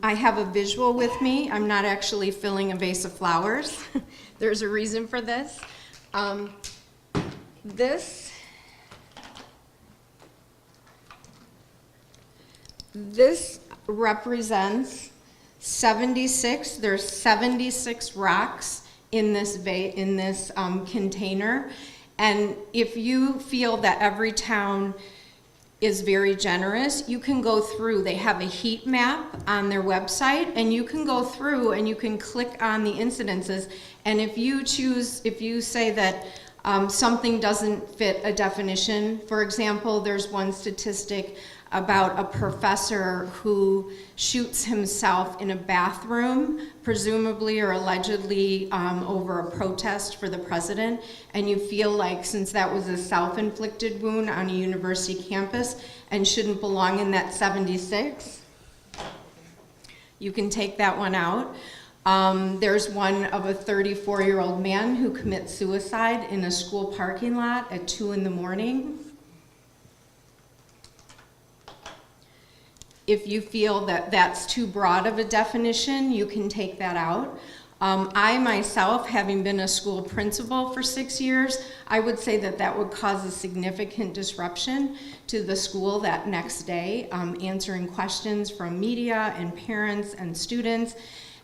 I have a visual with me. I'm not actually filling a vase of flowers. There's a reason for this. This represents 76. There's 76 rocks in this container. And if you feel that Everytown is very generous, you can go through. They have a heat map on their website, and you can go through and you can click on the incidences. And if you say that something doesn't fit a definition, for example, there's one statistic about a professor who shoots himself in a bathroom, presumably or allegedly over a protest for the president, and you feel like since that was a self-inflicted wound on a university campus and shouldn't belong in that 76, you can take that one out. There's one of a 34-year-old man who commits suicide in a school parking lot at 2 in the morning. If you feel that that's too broad of a definition, you can take that out. I myself, having been a school principal for 6 years, I would say that that would cause a significant disruption to the school that next day, answering questions from media and parents and students.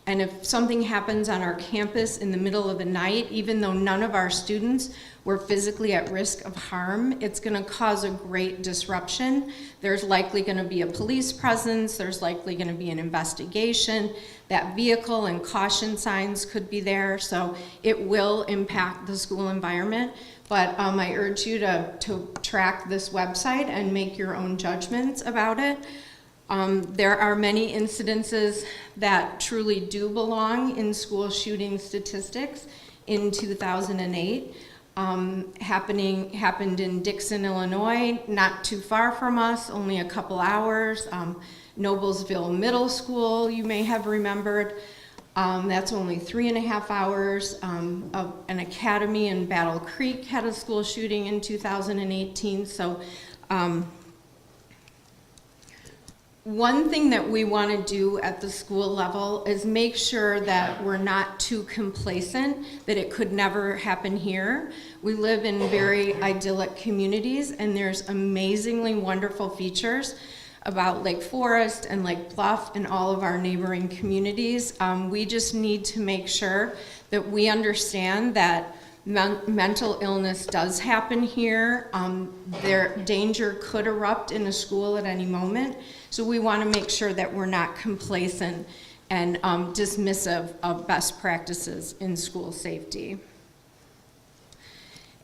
And if something happens on our campus in the middle of the night, even though none of our students were physically at risk of harm, it's going to cause a great disruption. There's likely going to be a police presence. There's likely going to be an investigation. That vehicle and caution signs could be there. So it will impact the school environment. But I urge you to track this website and make your own judgments about it. There are many incidences that truly do belong in school shooting statistics in 2008. Happened in Dixon, Illinois, not too far from us, only a couple hours. Noblesville Middle School, you may have remembered. That's only 3.5 hours. An academy in Battle Creek had a school shooting in 2018. So one thing that we want to do at the school level is make sure that we're not too complacent, that it could never happen here. We live in very idyllic communities, and there's amazingly wonderful features about Lake Forest and Lake Bluff and all of our neighboring communities. We just need to make sure that we understand that Mental illness does happen here. Their danger could erupt in a school at any moment. So we want to make sure that we're not complacent and dismissive of best practices in school safety.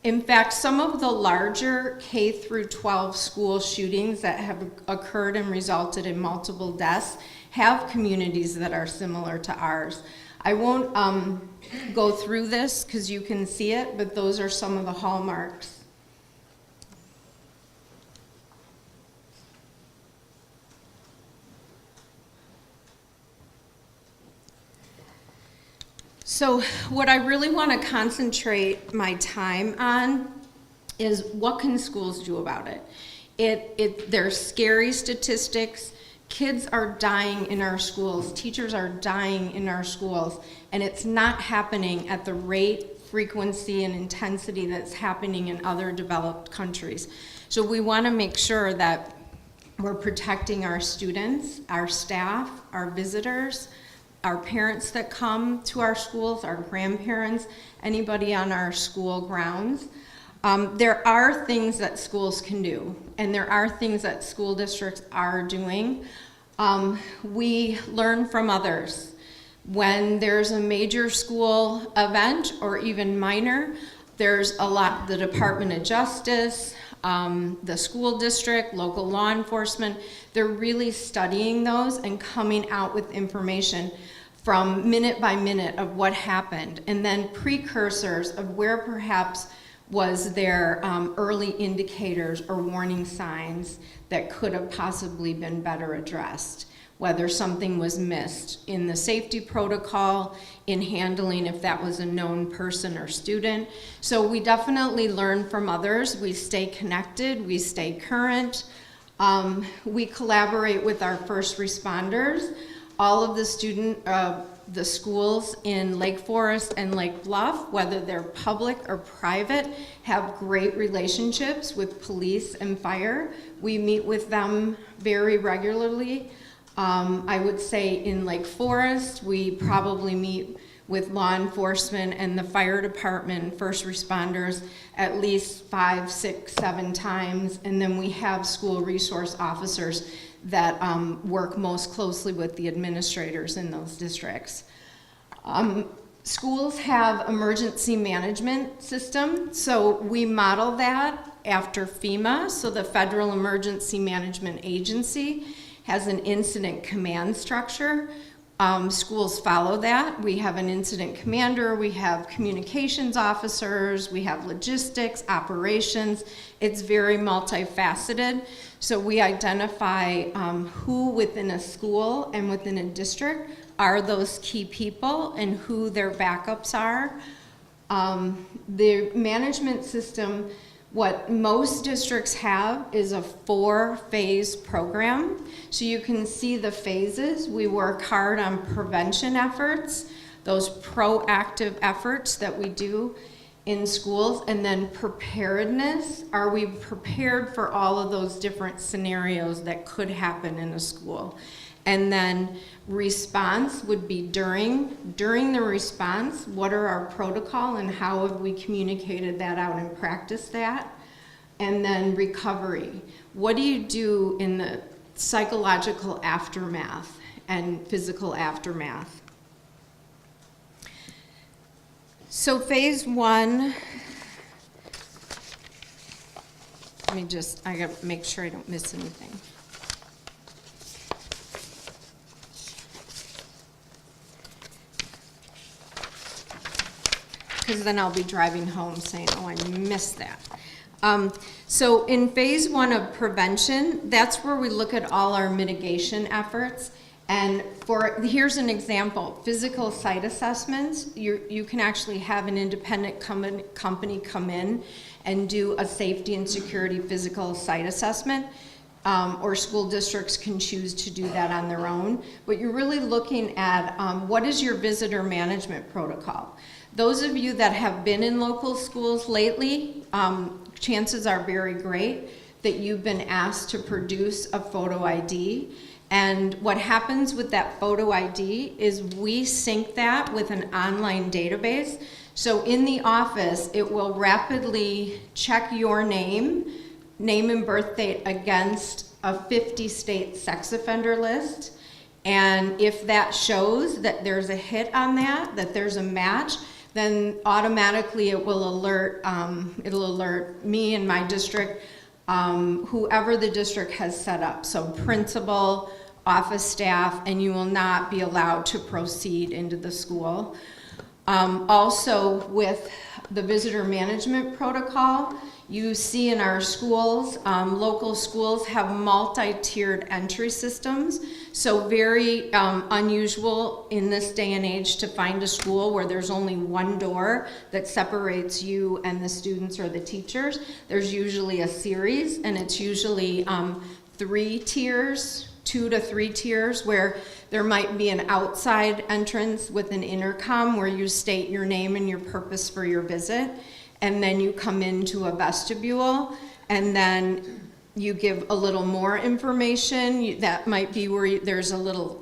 In fact, some of the larger K through 12 school shootings that have occurred and resulted in multiple deaths have communities that are similar to ours. I won't go through this because you can see it, but those are some of the hallmarks. So what I really want to concentrate my time on is what can schools do about it? There's scary statistics. Kids are dying in our schools. Teachers are dying in our schools. And it's not happening at the rate, frequency, and intensity that's happening in other developed countries. So we want to make sure that we're protecting our students, our staff, our visitors, our parents that come to our schools, our grandparents, anybody on our school grounds. There are things that schools can do, and there are things that school districts are doing. We learn from others. When there's a major school event, or even minor, there's a lot, the Department of Justice, the school district, local law enforcement, they're really studying those and coming out with information from minute by minute of what happened, and then precursors of where perhaps was there early indicators or warning signs that could have possibly been better addressed, whether something was missed in the safety protocol, in handling if that was a known person or student. So we definitely learn from others. We stay connected, we stay current. We collaborate with our first responders. All of the schools in Lake Forest and Lake Bluff, whether they're public or private, have great relationships with police and fire. We meet with them very regularly. I would say in Lake Forest, we probably meet with law enforcement and the fire department, first responders, at least 5, 6, 7 times. And then we have school resource officers that work most closely with the administrators in those districts. Schools have emergency management system, so we model that after FEMA. So the Federal Emergency Management Agency has an incident command structure. Schools follow that. We have an incident commander, we have communications officers, we have logistics, operations. It's very multifaceted. So we identify who within a school and within a district are those key people and who their backups are. The management system, what most districts have is a 4-phase program. So you can see the phases. We work hard on prevention efforts, those proactive efforts that we do in schools, and then preparedness. Are we prepared for all of those different scenarios that could happen in a school? And then response would be during the response, what are our protocol and how have we communicated that out and practiced that? And then recovery. What do you do in the psychological aftermath and physical aftermath? So phase 1, I gotta make sure I don't miss anything. Because then I'll be driving home saying, oh, I missed that. So in phase 1 of prevention, that's where we look at all our mitigation efforts. And here's an example, physical site assessments. You can actually have an independent company come in and do a safety and security physical site assessment, or school districts can choose to do that on their own. But you're really looking at what is your visitor management protocol. Those of you that have been in local schools lately, chances are very great that you've been asked to produce a photo ID. And what happens with that photo ID is we sync that with an online database. So in the office, it will rapidly check your name and birth date against a 50-state sex offender list. And if that shows that there's a hit on that there's a match, then automatically it will alert, it'll alert me and my district, whoever the district has set up. So principal, office staff, and you will not be allowed to proceed into the school. Also with the visitor management protocol, you see in our schools, local schools have multi-tiered entry systems. So very unusual in this day and age to find a school where there's only one door that separates you and the students or the teachers. There's usually a series, and it's usually 3 tiers, 2 to 3 tiers, where there might be an outside entrance with an intercom where you state your name and your purpose for your visit, and then you come into a vestibule, and then you give a little more information. That might be where there's a little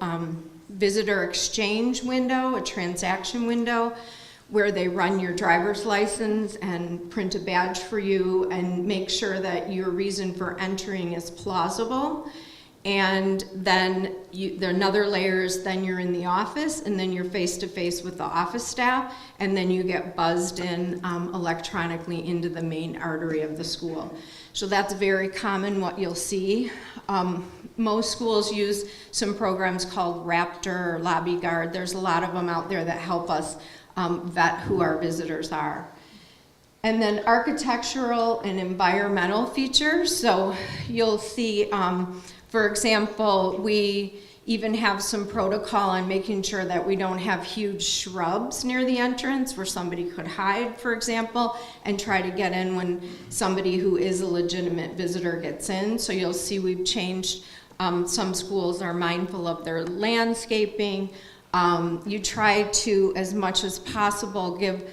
visitor exchange window, a transaction window, where they run your driver's license and print a badge for you and make sure that your reason for entering is plausible. And then another layer is then you're in the office, and then you're face-to-face with the office staff, and then you get buzzed in electronically into the main artery of the school. So that's very common what you'll see. Most schools use some programs called Raptor or Lobby Guard. There's a lot of them out there that help us vet who our visitors are. And then architectural and environmental features. So you'll see, for example, we even have some protocol on making sure that we don't have huge shrubs near the entrance where somebody could hide, for example, and try to get in when somebody who is a legitimate visitor gets in. So you'll see we've changed, some schools are mindful of their landscaping. You try to, as much as possible, give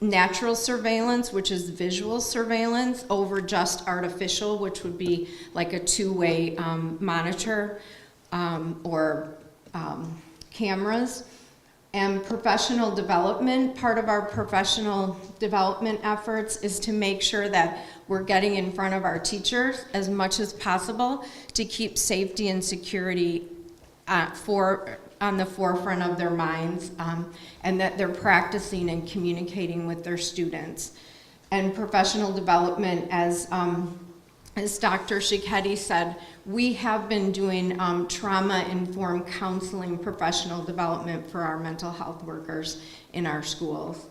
natural surveillance, which is visual surveillance, over just artificial, which would be like a two-way monitor or cameras. And professional development, part of our professional development efforts is to make sure that we're getting in front of our teachers as much as possible to keep safety and security on the forefront of their minds, and that they're practicing and communicating with their students. And professional development, as Dr. Shikhetti said, we have been doing trauma-informed counseling professional development for our mental health workers in our schools.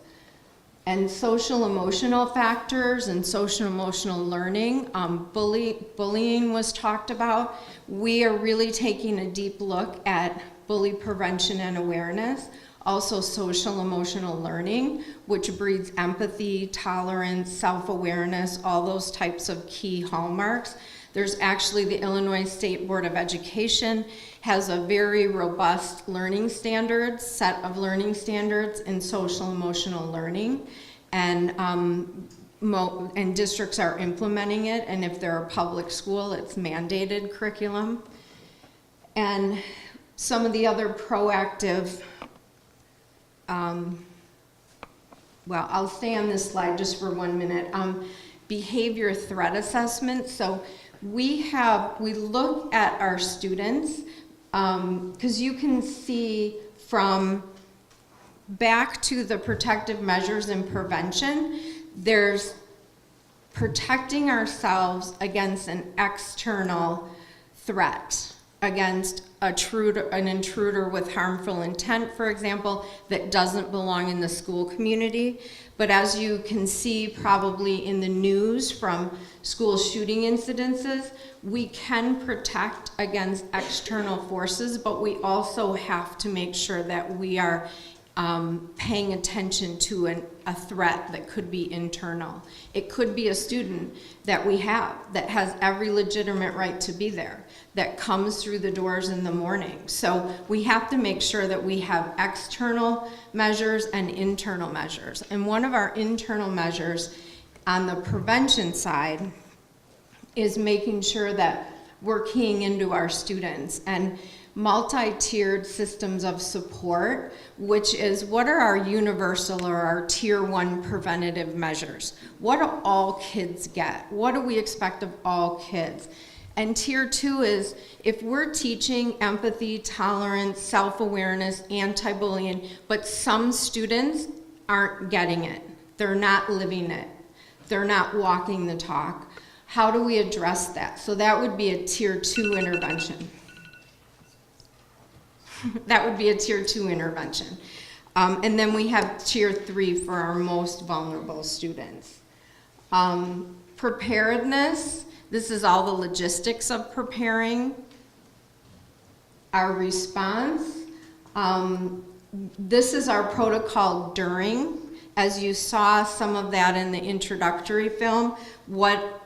And social emotional factors and social emotional learning, bullying was talked about. We are really taking a deep look at bully prevention and awareness, also social emotional learning, which breeds empathy, tolerance, self-awareness, all those types of key hallmarks. There's actually the Illinois State Board of Education has a very robust learning standards, set of learning standards in social emotional learning, and districts are implementing it, and if they're a public school, it's mandated curriculum. And some of the other proactive, well, I'll stay on this slide just for 1 minute. Behavior threat assessment. So we look at our students, because you can see from back to the protective measures and prevention, there's protecting ourselves against an external threat, against an intruder with harmful intent, for example, that doesn't belong in the school community. But as you can see probably in the news from school shooting incidences, we can protect against external forces, but we also have to make sure that we are paying attention to a threat that could be internal. It could be a student that we have that has every legitimate right to be there, that comes through the doors in the morning. So we have to make sure that we have external measures and internal measures. And one of our internal measures on the prevention side is making sure that we're keying into our students. And multi-tiered systems of support, which is what are our universal or our tier 1 preventative measures? What do all kids get? What do we expect of all kids? And tier 2 is if we're teaching empathy, tolerance, self-awareness, anti-bullying, but some students aren't getting it. They're not living it. They're not walking the talk. How do we address that? So that would be a tier 2 intervention. That would be a tier 2 intervention. And then we have tier 3 for our most vulnerable students. Preparedness, this is all the logistics of preparing. Our response, this is our protocol during. As you saw some of that in the introductory film,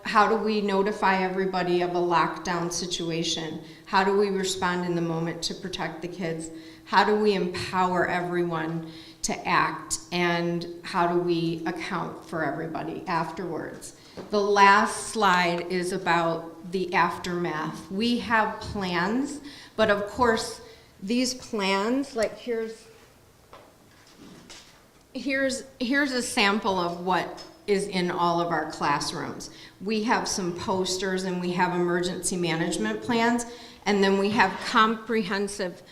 how do we notify everybody of a lockdown situation? How do we respond in the moment to protect the kids? How do we empower everyone to act? And how do we account for everybody afterwards? The last slide is about the aftermath. We have plans, but of course, these plans, like here's a sample of what is in all of our classrooms. We have some posters and we have emergency management plans, and then we have comprehensive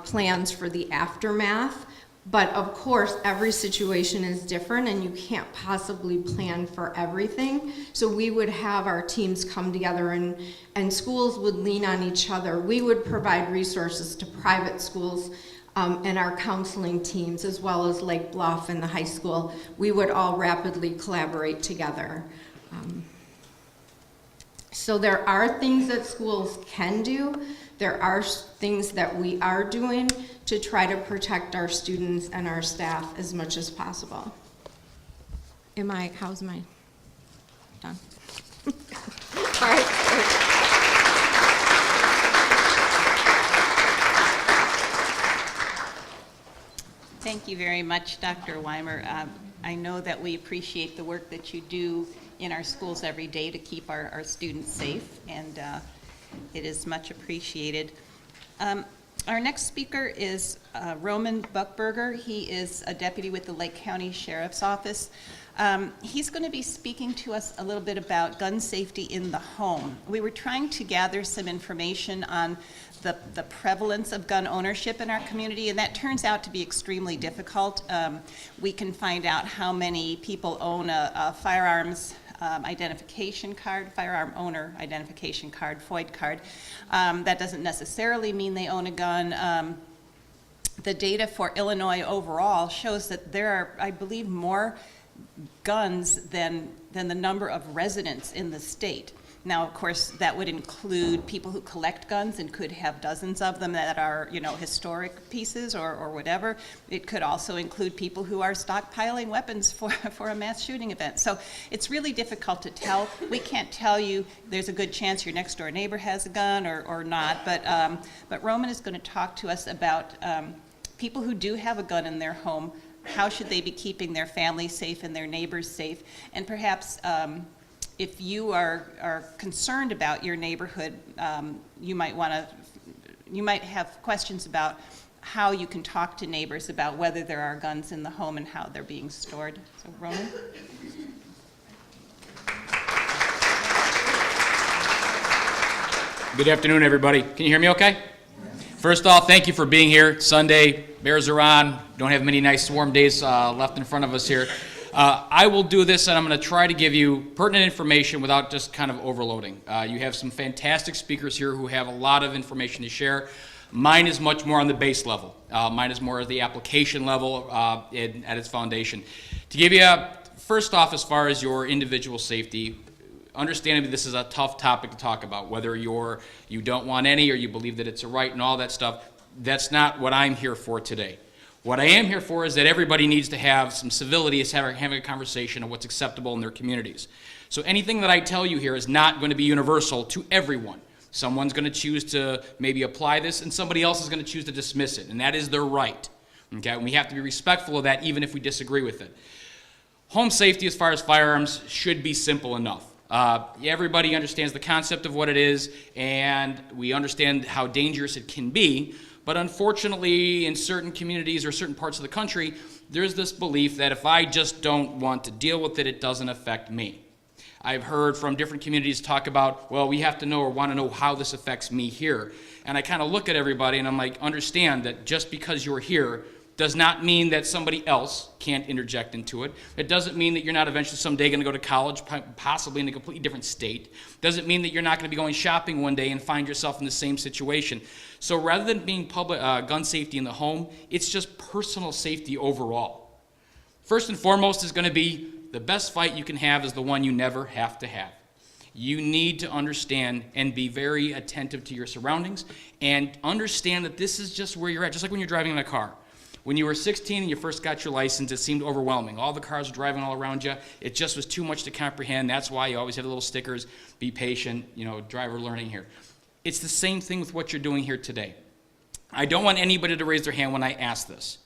plans for the aftermath. But of course, every situation is different and you can't possibly plan for everything. So we would have our teams come together and schools would lean on each other. We would provide resources to private schools and our counseling teams, as well as Lake Bluff and the high school. We would all rapidly collaborate together. So there are things that schools can do. There are things that we are doing to try to protect our students and our staff as much as possible. How's my done? All right. Thank you very much, Dr. Weimer. I know that we appreciate the work that you do in our schools every day to keep our students safe, and it is much appreciated. Our next speaker is Roman Buckberger. He is a deputy with the Lake County Sheriff's Office. He's going to be speaking to us a little bit about gun safety in the home. We were trying to gather some information on the prevalence of gun ownership in our community, and that turns out to be extremely difficult. We can find out how many people own a firearms identification card, firearm owner identification card, FOID card. That doesn't necessarily mean they own a gun. The data for Illinois overall shows that there are, I believe, more guns than the number of residents in the state. Now, of course, that would include people who collect guns and could have dozens of them that are, historic pieces or whatever. It could also include people who are stockpiling weapons for a mass shooting event. So it's really difficult to tell. We can't tell you there's a good chance your next door neighbor has a gun or not, but Roman is going to talk to us about people who do have a gun in their home. How should they be keeping their family safe and their neighbors safe? And perhaps if you are concerned about your neighborhood, you might have questions about how you can talk to neighbors about whether there are guns in the home and how they're being stored. So, Roman? Good afternoon, everybody. Can you hear me okay? First off, thank you for being here. Sunday, Bears are on. Don't have many nice warm days left in front of us here. I will do this, and I'm going to try to give you pertinent information without just kind of overloading. You have some fantastic speakers here who have a lot of information to share. Mine is much more on the base level. Mine is more at the application level at its foundation. To give you, first off, as far as your individual safety, understanding that this is a tough topic to talk about, whether you don't want any or you believe that it's a right and all that stuff, that's not what I'm here for today. What I am here for is that everybody needs to have some civility as having a conversation of what's acceptable in their communities. So anything that I tell you here is not going to be universal to everyone. Someone's going to choose to maybe apply this, and somebody else is going to choose to dismiss it, and that is their right. Okay? And we have to be respectful of that even if we disagree with it. Home safety as far as firearms should be simple enough. Everybody understands the concept of what it is, and we understand how dangerous it can be. But unfortunately, in certain communities or certain parts of the country, there's this belief that if I just don't want to deal with it, it doesn't affect me. I've heard from different communities talk about, well, we have to know or want to know how this affects me here. And I kind of look at everybody and I'm like, understand that just because you're here does not mean that somebody else can't interject into it. It doesn't mean that you're not eventually someday going to go to college, possibly in a completely different state. Doesn't mean that you're not going to be going shopping one day and find yourself in the same situation. So rather than being public gun safety in the home, it's just personal safety overall. First and foremost is going to be the best fight you can have is the one you never have to have. You need to understand and be very attentive to your surroundings and understand that this is just where you're at, just like when you're driving in a car. When you were 16 and you first got your license, it seemed overwhelming. All the cars were driving all around you. It just was too much to comprehend. That's why you always had little stickers, be patient, driver learning here. It's the same thing with what you're doing here today. I don't want anybody to raise their hand when I ask this.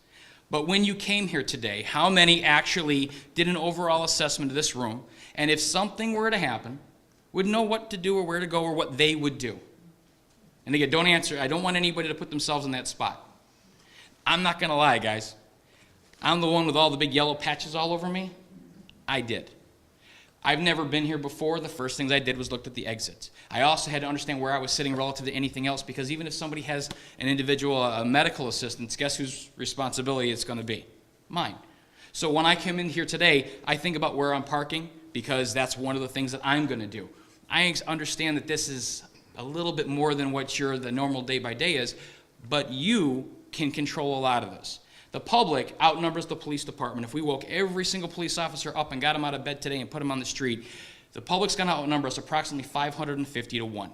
But when you came here today, how many actually did an overall assessment of this room, and if something were to happen, would know what to do or where to go or what they would do? And again, don't answer. I don't want anybody to put themselves in that spot. I'm not going to lie, guys. I'm the one with all the big yellow patches all over me. I did. I've never been here before. The first things I did was looked at the exits. I also had to understand where I was sitting relative to anything else, because even if somebody has an individual, a medical assistant, guess whose responsibility it's going to be? Mine. So when I come in here today, I think about where I'm parking, because that's one of the things that I'm going to do. I understand that this is a little bit more than what the normal day-by-day is, but you can control a lot of this. The public outnumbers the police department. If we woke every single police officer up and got him out of bed today and put him on the street, the public's going to outnumber us approximately 550 to 1.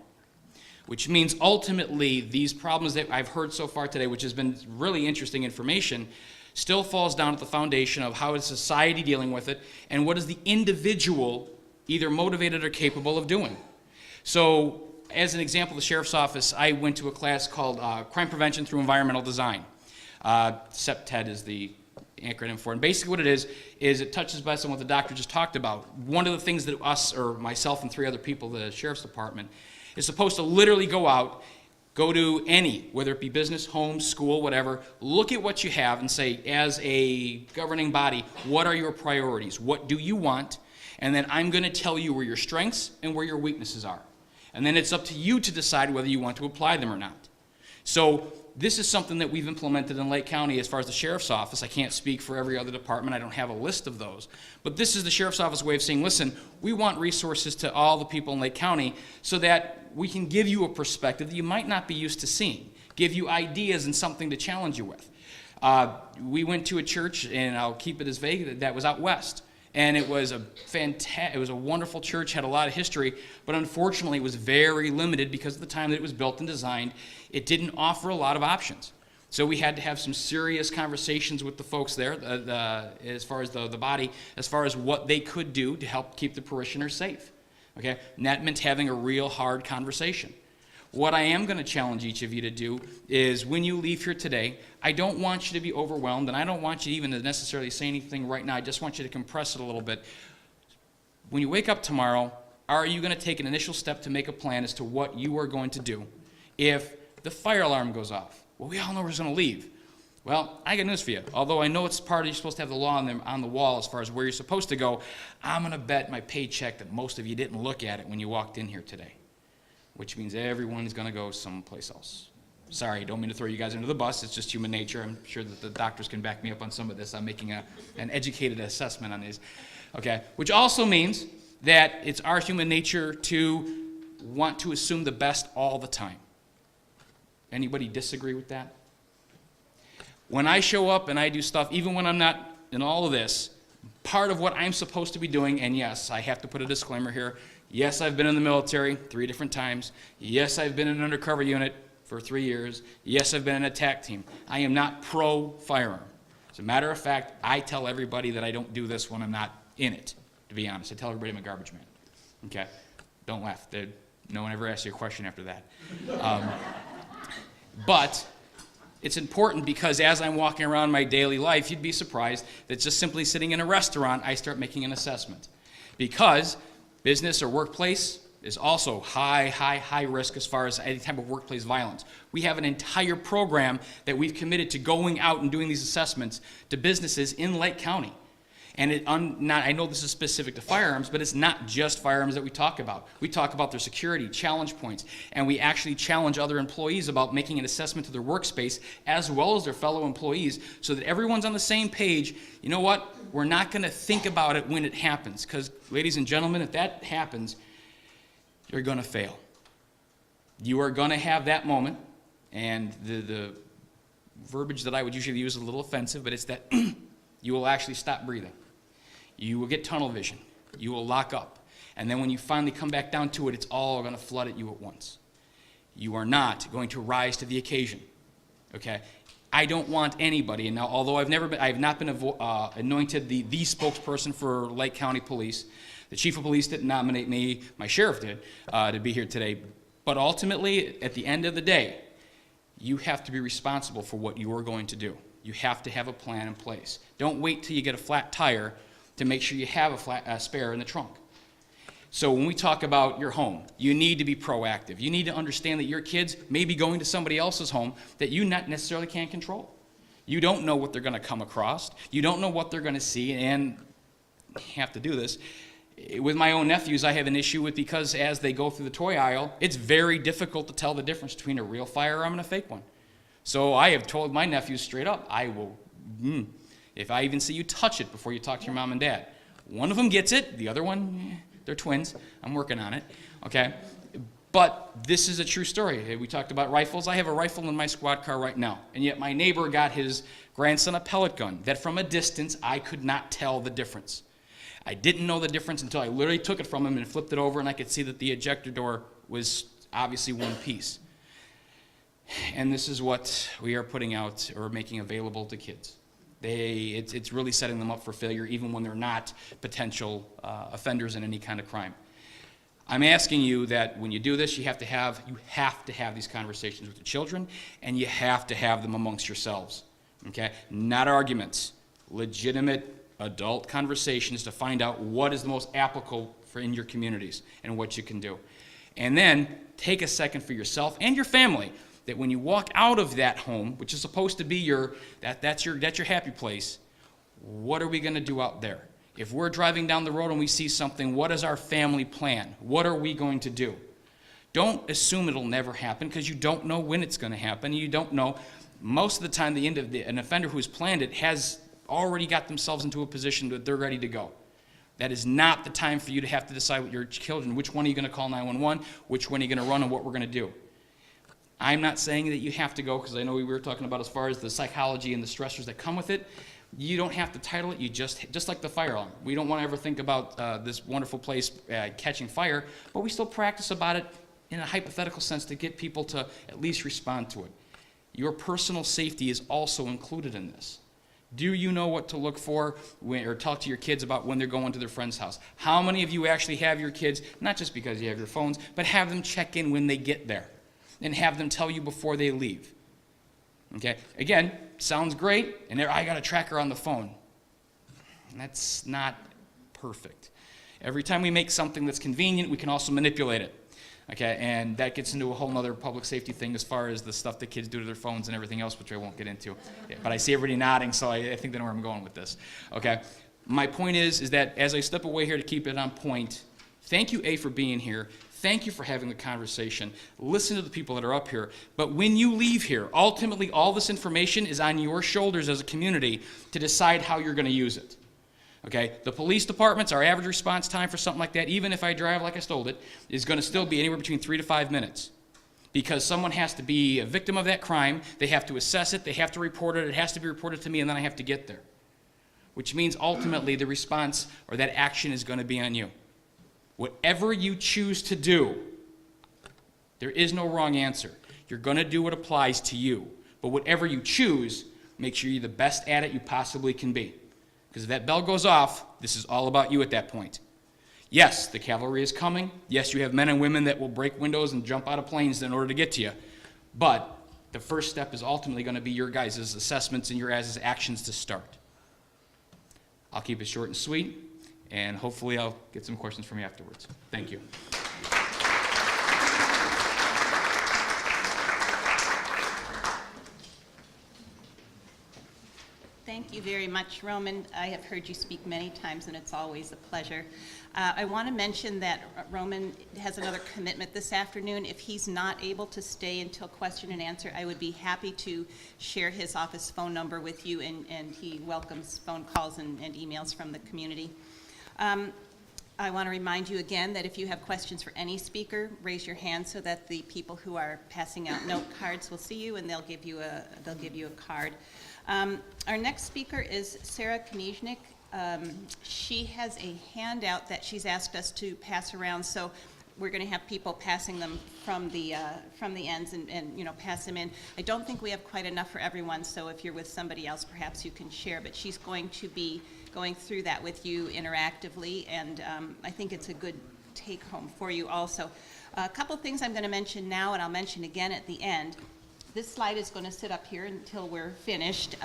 Which means ultimately these problems that I've heard so far today, which has been really interesting information, still falls down at the foundation of how is society dealing with it and what is the individual either motivated or capable of doing. So as an example, the sheriff's office, I went to a class called Crime Prevention Through Environmental Design. CEPTED is the acronym for it. And basically what it is it touches base on what the doctor just talked about. One of the things that us, or myself and 3 other people, the sheriff's department, is supposed to literally go out, go to any, whether it be business, home, school, whatever, look at what you have and say, as a governing body, what are your priorities? What do you want? And then I'm going to tell you where your strengths and where your weaknesses are. And then it's up to you to decide whether you want to apply them or not. So this is something that we've implemented in Lake County as far as the sheriff's office. I can't speak for every other department. I don't have a list of those. But this is the sheriff's office way of saying, listen, we want resources to all the people in Lake County so that we can give you a perspective that you might not be used to seeing, give you ideas and something to challenge you with. We went to a church, and I'll keep it as vague, that was out west. And it was it was a wonderful church, had a lot of history, but unfortunately it was very limited because of the time that it was built and designed. It didn't offer a lot of options. So we had to have some serious conversations with the folks there, as far as the body, as far as what they could do to help keep the parishioners safe. Okay? And that meant having a real hard conversation. What I am going to challenge each of you to do is when you leave here today, I don't want you to be overwhelmed, and I don't want you even to necessarily say anything right now. I just want you to compress it a little bit. When you wake up tomorrow, are you going to take an initial step to make a plan as to what you are going to do if the fire alarm goes off? Well, we all know we're just going to leave. Well, I got news for you. Although I know it's part of you're supposed to have the law on the wall as far as where you're supposed to go, I'm going to bet my paycheck that most of you didn't look at it when you walked in here today, which means everyone's going to go someplace else. Sorry, don't mean to throw you guys under the bus. It's just human nature. I'm sure that the doctors can back me up on some of this. I'm making an educated assessment on these. Okay, which also means that it's our human nature to want to assume the best all the time. Anybody disagree with that? When I show up and I do stuff, even when I'm not in all of this, part of what I'm supposed to be doing, and yes, I have to put a disclaimer here, yes, I've been in the military 3 different times. Yes, I've been in an undercover unit for 3 years. Yes, I've been in an attack team. I am not pro-firearm. As a matter of fact, I tell everybody that I don't do this when I'm not in it, to be honest. I tell everybody I'm a garbage man. Okay? Don't laugh. No one ever asks you a question after that. But it's important because as I'm walking around my daily life, you'd be surprised that just simply sitting in a restaurant, I start making an assessment. Because Business or workplace is also high risk as far as any type of workplace violence. We have an entire program that we've committed to going out and doing these assessments to businesses in Lake County. And I know this is specific to firearms, but it's not just firearms that we talk about. We talk about their security, challenge points, and we actually challenge other employees about making an assessment to their workspace as well as their fellow employees so that everyone's on the same page. You know what? We're not going to think about it when it happens, because, ladies and gentlemen, if that happens, you're going to fail. You are going to have that moment, and the verbiage that I would usually use is a little offensive, but it's that you will actually stop breathing. You will get tunnel vision. You will lock up. And then when you finally come back down to it, it's all going to flood at you at once. You are not going to rise to the occasion. Okay? I don't want anybody, and now although I have not been anointed the spokesperson for Lake County Police. The chief of police didn't nominate me, my sheriff did, to be here today. But ultimately, at the end of the day, you have to be responsible for what you are going to do. You have to have a plan in place. Don't wait till you get a flat tire to make sure you have a spare in the trunk. So when we talk about your home, you need to be proactive. You need to understand that your kids may be going to somebody else's home that you not necessarily can't control. You don't know what they're going to come across. You don't know what they're going to see, and you have to do this. With my own nephews, I have an issue with, because as they go through the toy aisle, it's very difficult to tell the difference between a real firearm and a fake one. So I have told my nephews straight up, I will, if I even see you touch it before you talk to your mom and dad. One of them gets it, the other one, they're twins. I'm working on it, okay? But this is a true story. We talked about rifles. I have a rifle in my squad car right now, and yet my neighbor got his grandson a pellet gun that from a distance I could not tell the difference. I didn't know the difference until I literally took it from him and flipped it over, and I could see that the ejector door was obviously one piece. And this is what we are putting out or making available to kids. It's really setting them up for failure, even when they're not potential offenders in any kind of crime. I'm asking you that when you do this, you have to have these conversations with the children, and you have to have them amongst yourselves. Okay? Not arguments, legitimate adult conversations to find out what is the most applicable for in your communities and what you can do. And then take a second for yourself and your family, that when you walk out of that home, which is supposed to be that's your happy place, what are we going to do out there? If we're driving down the road and we see something, what is our family plan? What are we going to do? Don't assume it'll never happen, because you don't know when it's going to happen. You don't know. Most of the time, an offender who's planned it has already got themselves into a position that they're ready to go. That is not the time for you to have to decide with your children, which one are you going to call 911, which one are you going to run, and what we're going to do. I'm not saying that you have to go, because I know we were talking about as far as the psychology and the stressors that come with it. You don't have to title it. You just like the fire alarm. We don't want to ever think about this wonderful place catching fire, but we still practice about it in a hypothetical sense to get people to at least respond to it. Your personal safety is also included in this. Do you know what to look for or talk to your kids about when they're going to their friend's house? How many of you actually have your kids, not just because you have your phones, but have them check in when they get there and have them tell you before they leave? Okay? Again, sounds great, and I got a tracker on the phone. That's not perfect. Every time we make something that's convenient, we can also manipulate it. Okay, and that gets into a whole other public safety thing as far as the stuff that kids do to their phones and everything else, which I won't get into. Yeah, but I see everybody nodding, so I think they know where I'm going with this. Okay, my point is that as I step away here to keep it on point, thank you, A, for being here. Thank you for having the conversation. Listen to the people that are up here. But when you leave here, ultimately all this information is on your shoulders as a community to decide how you're going to use it. Okay, the police departments, our average response time for something like that, even if I drive like I stole it, is going to still be anywhere between 3 to 5 minutes. Because someone has to be a victim of that crime, they have to assess it, they have to report it has to be reported to me, and then I have to get there. Which means ultimately the response or that action is going to be on you. Whatever you choose to do, there is no wrong answer. You're going to do what applies to you. But whatever you choose, make sure you're the best at it you possibly can be. Because if that bell goes off, this is all about you at that point. Yes, the cavalry is coming. Yes, you have men and women that will break windows and jump out of planes in order to get to you. But the first step is ultimately going to be your guys' assessments and your guys' actions to start. I'll keep it short and sweet. and hopefully I'll get some questions from you afterwards. Thank you. Thank you very much, Roman. I have heard you speak many times, and it's always a pleasure. I want to mention that Roman has another commitment this afternoon. If he's not able to stay until question and answer, I would be happy to share his office phone number with you, and he welcomes phone calls and emails from the community. I want to remind you again that if you have questions for any speaker, raise your hand so that the people who are passing out note cards will see you, and they'll give you a card. Our next speaker is Sarah Koniznik. She has a handout that she's asked us to pass around, so we're going to have people passing them from the ends and you know, pass them in. I don't think we have quite enough for everyone, so if you're with somebody else, perhaps you can share, but she's going to be going through that with you interactively, and I think it's a good take home for you also. A couple things I'm going to mention now, and I'll mention again at the end. This slide is going to sit up here until we're finished.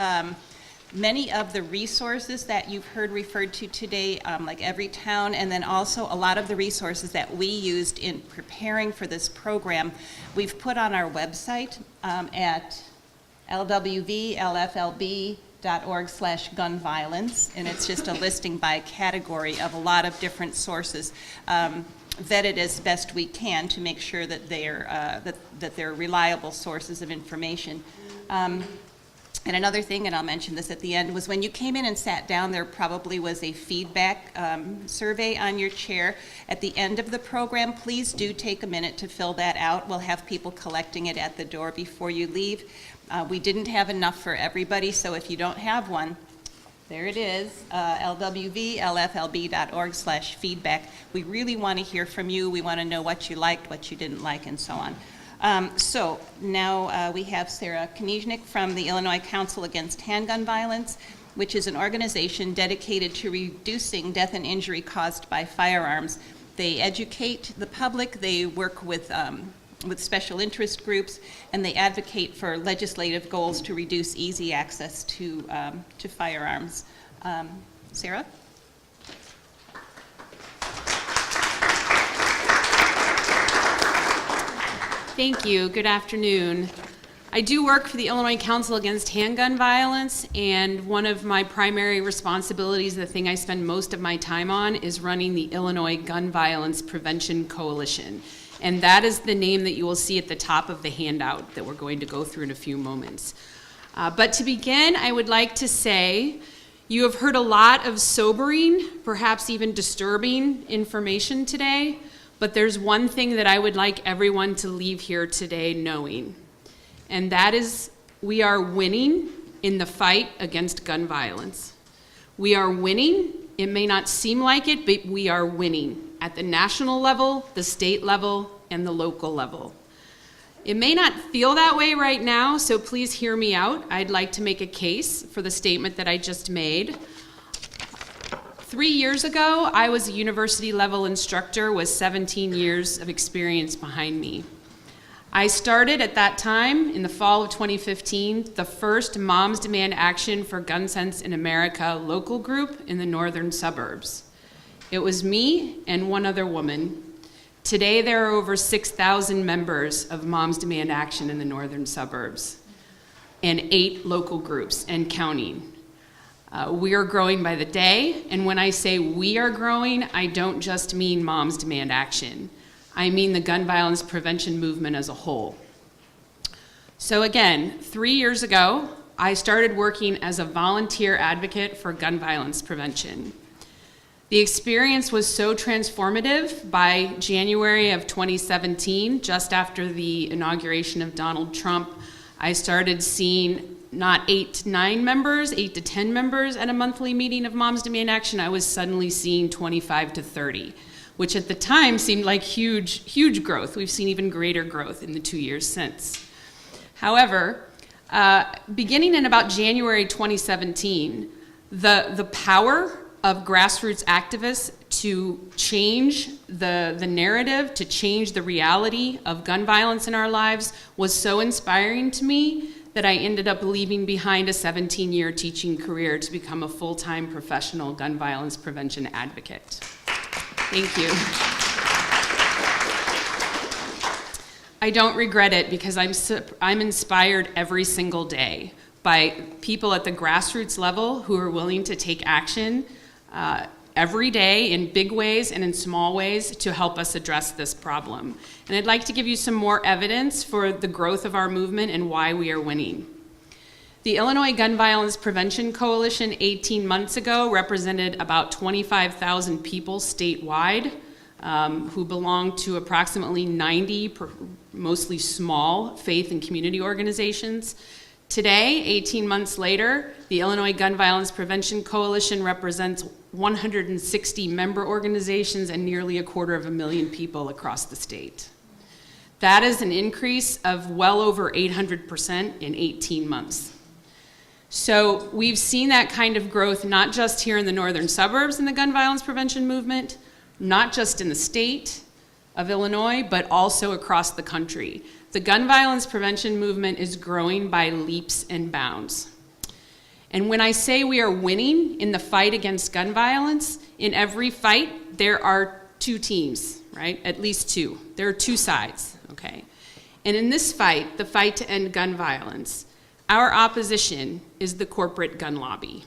Many of the resources that you've heard referred to today, like Everytown, and then also a lot of the resources that we used in preparing for this program, we've put on our website at lwvlflb.org/gun violence, and it's just a listing by category of a lot of different sources. Vetted as best we can to make sure that they're reliable sources of information. And another thing, and I'll mention this at the end, was when you came in and sat down, there probably was a feedback survey on your chair. At the end of the program, please do take a minute to fill that out. We'll have people collecting it at the door before you leave. We didn't have enough for everybody, so if you don't have one, there it is, lwvlflb.org/feedback. We really want to hear from you. We want to know what you liked, what you didn't like, and so on. So now we have Sarah Koniznik from the Illinois Council Against Handgun Violence, which is an organization dedicated to reducing death and injury caused by firearms. They educate the public, they work with special interest groups, and they advocate for legislative goals to reduce easy access to firearms. Sarah? Thank you. Good afternoon. I do work for the Illinois Council Against Handgun Violence, and one of my primary responsibilities, the thing I spend most of my time on, is running the Illinois Gun Violence Prevention Coalition. And that is the name that you will see at the top of the handout that we're going to go through in a few moments. But to begin, I would like to say you have heard a lot of sobering, perhaps even disturbing information today, but there's one thing that I would like everyone to leave here today knowing, and that is we are winning in the fight against gun violence. We are winning. It may not seem like it, but we are winning at the national level, the state level, and the local level. It may not feel that way right now, so please hear me out. I'd like to make a case for the statement that I just made. 3 years ago, I was a university-level instructor with 17 years of experience behind me. I started at that time, in the fall of 2015, the first Moms Demand Action for Gun Sense in America local group in the northern suburbs. It was me and one other woman. Today, there are over 6,000 members of Moms Demand Action in the northern suburbs, and 8 local groups and counting. We are growing by the day, and when I say we are growing, I don't just mean Moms Demand Action. I mean the gun violence prevention movement as a whole. So again, 3 years ago, I started working as a volunteer advocate for gun violence prevention. The experience was so transformative. By January of 2017, just after the inauguration of Donald Trump, I started seeing not 8 to 9 members, 8 to 10 members at a monthly meeting of Moms Demand Action. I was suddenly seeing 25 to 30, which at the time seemed like huge growth. We've seen even greater growth in the 2 years since. However, beginning in about January 2017, the power of grassroots activists to change the narrative, to change the reality of gun violence in our lives was so inspiring to me that I ended up leaving behind a 17-year teaching career to become a full-time professional gun violence prevention advocate. Thank you. I don't regret it because I'm inspired every single day by people at the grassroots level who are willing to take action every day in big ways and in small ways to help us address this problem. And I'd like to give you some more evidence for the growth of our movement and why we are winning. The Illinois Gun Violence Prevention Coalition 18 months ago represented about 25,000 people statewide who belong to approximately 90, mostly small, faith and community organizations. Today, 18 months later, the Illinois Gun Violence Prevention Coalition represents 160 member organizations and nearly 250,000 people across the state. That is an increase of well over 800% in 18 months. So we've seen that kind of growth not just here in the northern suburbs in the gun violence prevention movement, not just in the state of Illinois, but also across the country. The gun violence prevention movement is growing by leaps and bounds. And when I say we are winning in the fight against gun violence, in every fight, there are two teams, right? At least two. There are two sides, okay? And in this fight, the fight to end gun violence, our opposition is the corporate gun lobby.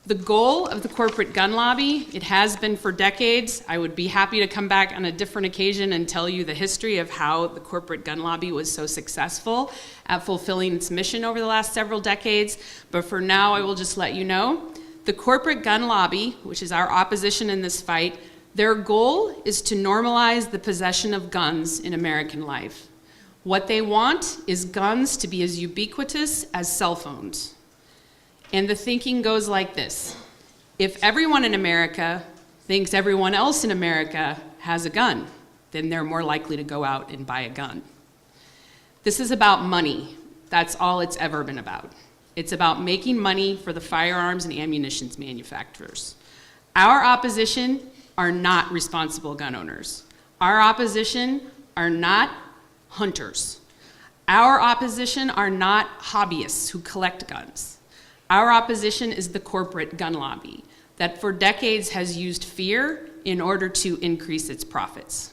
The goal of the corporate gun lobby, it has been for decades. I would be happy to come back on a different occasion and tell you the history of how the corporate gun lobby was so successful at fulfilling its mission over the last several decades. But for now, I will just let you know, the corporate gun lobby, which is our opposition in this fight, their goal is to normalize the possession of guns in American life. What they want is guns to be as ubiquitous as cell phones. And the thinking goes like this. If everyone in America thinks everyone else in America has a gun, then they're more likely to go out and buy a gun. This is about money. That's all it's ever been about. It's about making money for the firearms and ammunition manufacturers. Our opposition are not responsible gun owners. Our opposition are not hunters. Our opposition are not hobbyists who collect guns. Our opposition is the corporate gun lobby that for decades has used fear in order to increase its profits.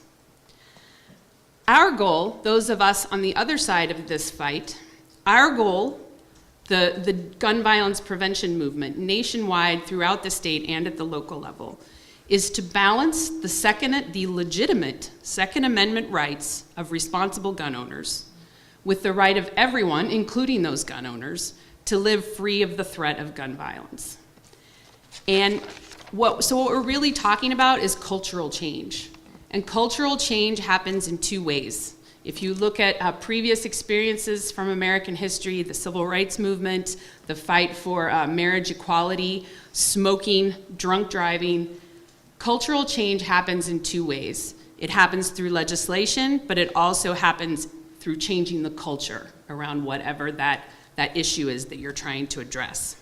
Our goal, those of us on the other side of this fight, our goal, the gun violence prevention movement nationwide throughout the state and at the local level, is to balance the legitimate Second Amendment rights of responsible gun owners with the right of everyone, including those gun owners, to live free of the threat of gun violence. And what we're really talking about is cultural change. And cultural change happens in two ways. If you look at previous experiences from American history, the civil rights movement, the fight for marriage equality, smoking, drunk driving, cultural change happens in two ways. It happens through legislation, but it also happens through changing the culture around whatever that issue is that you're trying to address.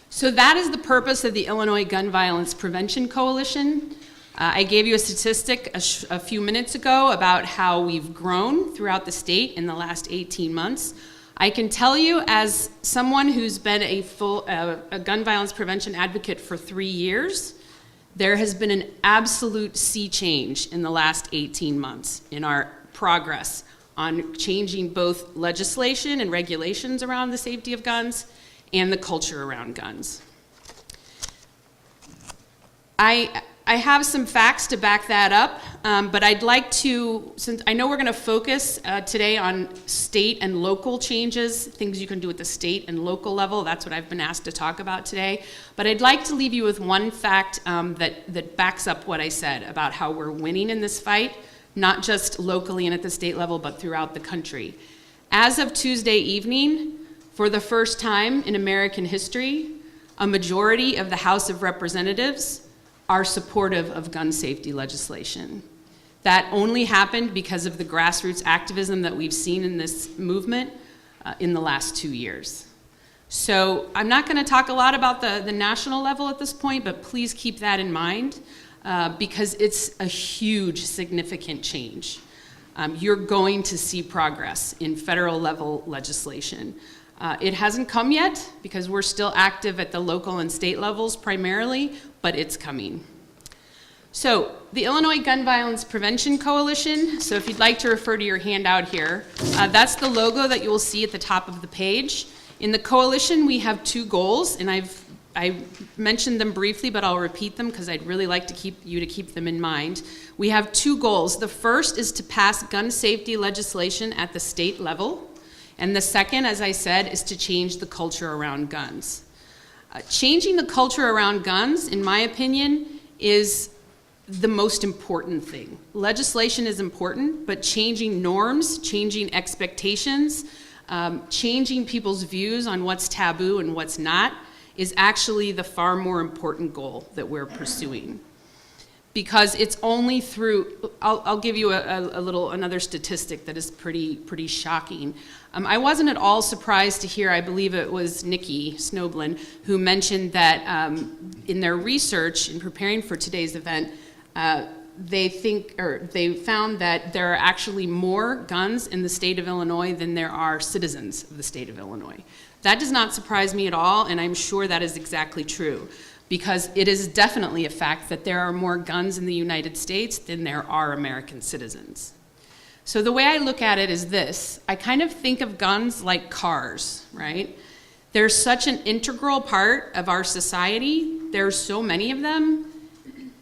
So that is the purpose of the Illinois Gun Violence Prevention Coalition. I gave you a statistic a few minutes ago about how we've grown throughout the state in the last 18 months. I can tell you, as someone who's been a gun violence prevention advocate for 3 years, there has been an absolute sea change in the last 18 months in our progress on changing both legislation and regulations around the safety of guns and the culture around guns. I have some facts to back that up, but I'd like to, since I know we're going to focus today on state and local changes, things you can do at the state and local level. That's what I've been asked to talk about today. But I'd like to leave you with one fact that backs up what I said about how we're winning in this fight, not just locally and at the state level, but throughout the country. As of Tuesday evening, for the first time in American history, a majority of the House of Representatives are supportive of gun safety legislation. That only happened because of the grassroots activism that we've seen in this movement in the last 2 years. So I'm not going to talk a lot about the national level at this point, but please keep that in mind because it's a huge, significant change. you're going to see progress in federal level legislation. It hasn't come yet because we're still active at the local and state levels primarily, but it's coming. So the Illinois Gun Violence Prevention Coalition, so if you'd like to refer to your handout here, that's the logo that you will see at the top of the page. In the coalition, we have 2 goals, and I mentioned them briefly, but I'll repeat them because I'd really like to keep them in mind. We have 2 goals. The first is to pass gun safety legislation at the state level, and the second, as I said, is to change the culture around guns. Changing the culture around guns, in my opinion, is the most important thing. Legislation is important, but changing norms, changing expectations, changing people's views on what's taboo and what's not is actually the far more important goal that we're pursuing. Because it's only through, I'll give you another statistic that is pretty shocking. I wasn't at all surprised to hear, I believe it was Nikki Snoblin, who mentioned that in their research in preparing for today's event, they found that there are actually more guns in the state of Illinois than there are citizens of the state of Illinois. That does not surprise me at all, and I'm sure that is exactly true, because it is definitely a fact that there are more guns in the United States than there are American citizens. So the way I look at it is this. I kind of think of guns like cars, right? They're such an integral part of our society. There are so many of them.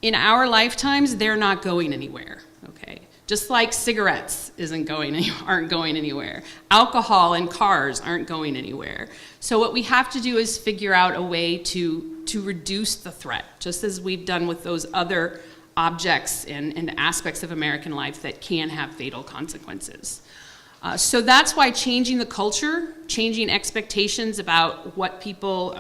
In our lifetimes, they're not going anywhere, okay? Just like cigarettes aren't going anywhere. Alcohol and cars aren't going anywhere. So what we have to do is figure out a way to reduce the threat, just as we've done with those other objects and aspects of American life that can have fatal consequences. So that's why changing the culture, changing expectations about what people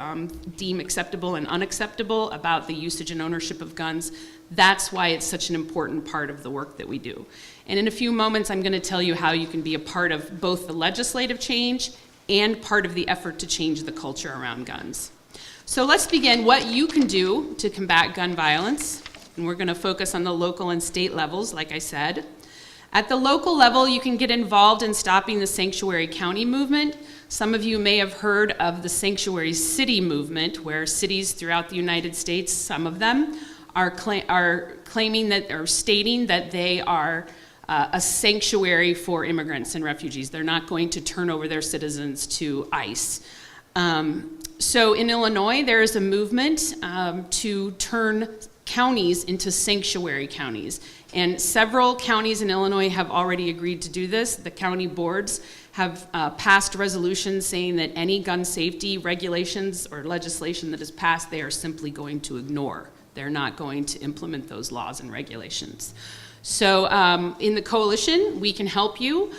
deem acceptable and unacceptable about the usage and ownership of guns, that's why it's such an important part of the work that we do. And in a few moments, I'm going to tell you how you can be a part of both the legislative change and part of the effort to change the culture around guns. So let's begin what you can do to combat gun violence. And we're going to focus on the local and state levels, like I said. At the local level, you can get involved in stopping the sanctuary county movement. Some of you may have heard of the sanctuary city movement, where cities throughout the United States, some of them, are claiming that, or stating that they are a sanctuary for immigrants and refugees. They're not going to turn over their citizens to ICE. So in Illinois, there is a movement to turn counties into sanctuary counties. And several counties in Illinois have already agreed to do this. The county boards have passed resolutions saying that any gun safety regulations or legislation that is passed, they are simply going to ignore. They're not going to implement those laws and regulations. So in the coalition, we can help you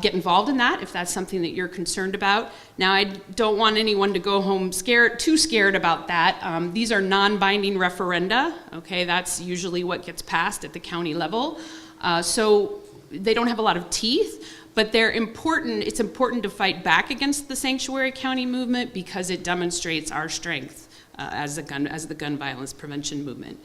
get involved in that if that's something that you're concerned about. Now, I don't want anyone to go home too scared about that. These are non-binding referenda, okay? That's usually what gets passed at the county level. So they don't have a lot of teeth, but they're important. It's important to fight back against the sanctuary county movement because it demonstrates our strength as the gun violence prevention movement.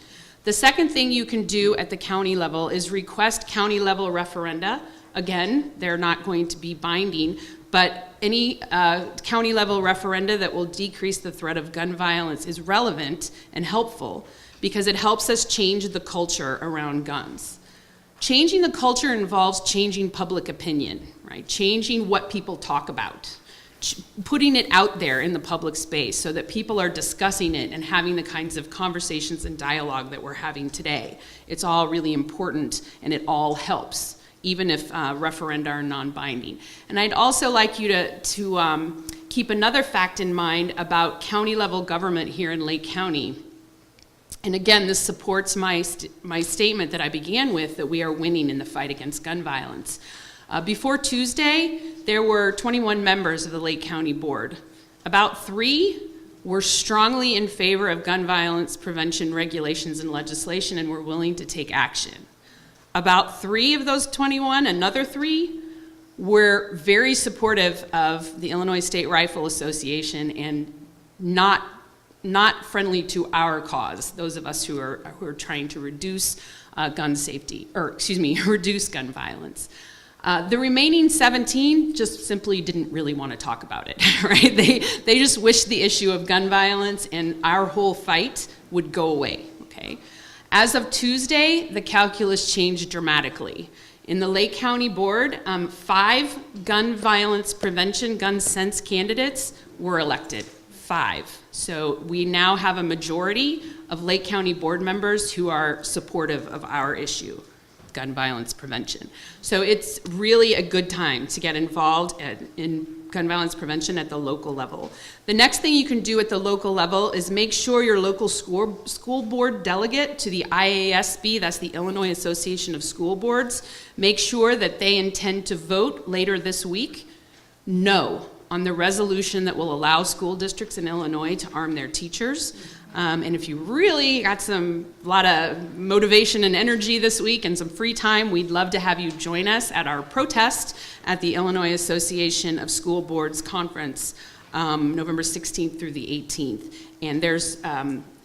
The second thing you can do at the county level is request county level referenda. Again, they're not going to be binding, but any county level referenda that will decrease the threat of gun violence is relevant and helpful because it helps us change the culture around guns. Changing the culture involves changing public opinion, right? Changing what people talk about, putting it out there in the public space so that people are discussing it and having the kinds of conversations and dialogue that we're having today. It's all really important and it all helps, even if referenda are non-binding. And I'd also like you to keep another fact in mind about county level government here in Lake County. And again, this supports my statement that I began with, that we are winning in the fight against gun violence. Before Tuesday, there were 21 members of the Lake County Board. About 3 were strongly in favor of gun violence prevention regulations and legislation and were willing to take action. About 3 of those 21, another 3, were very supportive of the Illinois State Rifle Association and not not friendly to our cause, those of us who are trying to reduce gun safety, or excuse me, reduce gun violence. The remaining 17 just simply didn't really want to talk about it, right? They just wished the issue of gun violence and our whole fight would go away, okay? As of Tuesday, the calculus changed dramatically. In the Lake County Board, 5 gun violence prevention, gun sense candidates were elected. 5. So we now have a majority of Lake County Board members who are supportive of our issue, gun violence prevention. So it's really a good time to get involved in gun violence prevention at the local level. The next thing you can do at the local level is make sure your local school board delegate to the IASB, that's the Illinois Association of School Boards, make sure that they intend to vote later this week no on the resolution that will allow school districts in Illinois to arm their teachers. And if you really got a lot of motivation and energy this week and some free time, we'd love to have you join us at our protest at the Illinois Association of School Boards Conference, November 16th through the 18th. And there's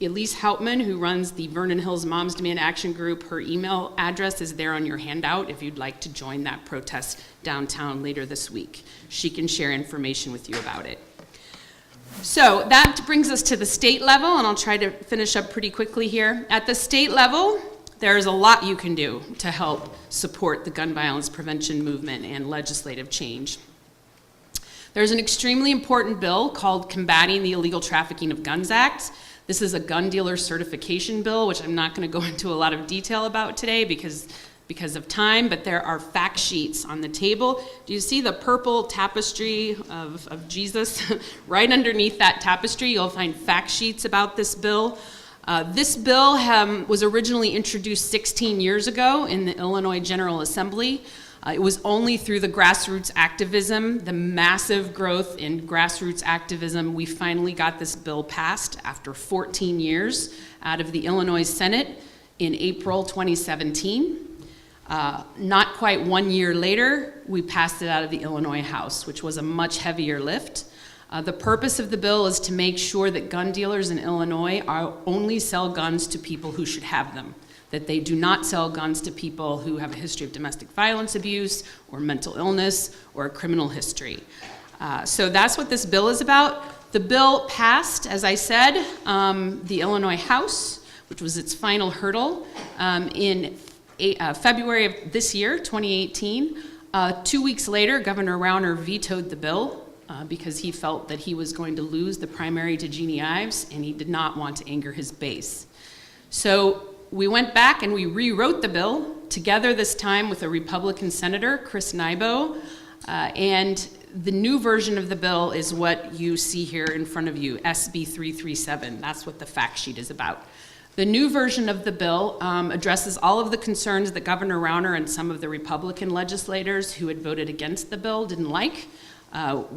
Elise Houtman, who runs the Vernon Hills Moms Demand Action Group. Her email address is there on your handout if you'd like to join that protest downtown later this week. She can share information with you about it. So that brings us to the state level, and I'll try to finish up pretty quickly here. At the state level, there's a lot you can do to help support the gun violence prevention movement and legislative change. There's an extremely important bill called Combating the Illegal Trafficking of Guns Act. This is a gun dealer certification bill, which I'm not going to go into a lot of detail about today because of time, but there are fact sheets on the table. Do you see the purple tapestry of Jesus? Right underneath that tapestry, you'll find fact sheets about this bill. This bill was originally introduced 16 years ago in the Illinois General Assembly. It was only through the grassroots activism, the massive growth in grassroots activism, we finally got this bill passed after 14 years out of the Illinois Senate in April 2017. Not quite 1 year later, we passed it out of the Illinois House, which was a much heavier lift. The purpose of the bill is to make sure that gun dealers in Illinois only sell guns to people who should have them, that they do not sell guns to people who have a history of domestic violence abuse or mental illness or a criminal history. So that's what this bill is about. The bill passed, as I said, the Illinois House, which was its final hurdle, in February of this year, 2018. 2 weeks later, Governor Rauner vetoed the bill because he felt that he was going to lose the primary to Jeannie Ives, and he did not want to anger his base. So we went back and we rewrote the bill together this time with a Republican senator, Chris Nybo, and the new version of the bill is what you see here in front of you, SB 337. That's what the fact sheet is about. The new version of the bill addresses all of the concerns that Governor Rauner and some of the Republican legislators who had voted against the bill didn't like.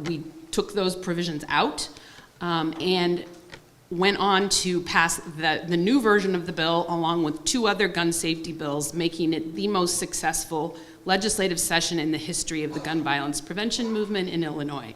We took those provisions out and went on to pass the new version of the bill along with 2 other gun safety bills, making it the most successful legislative session in the history of the gun violence prevention movement in Illinois.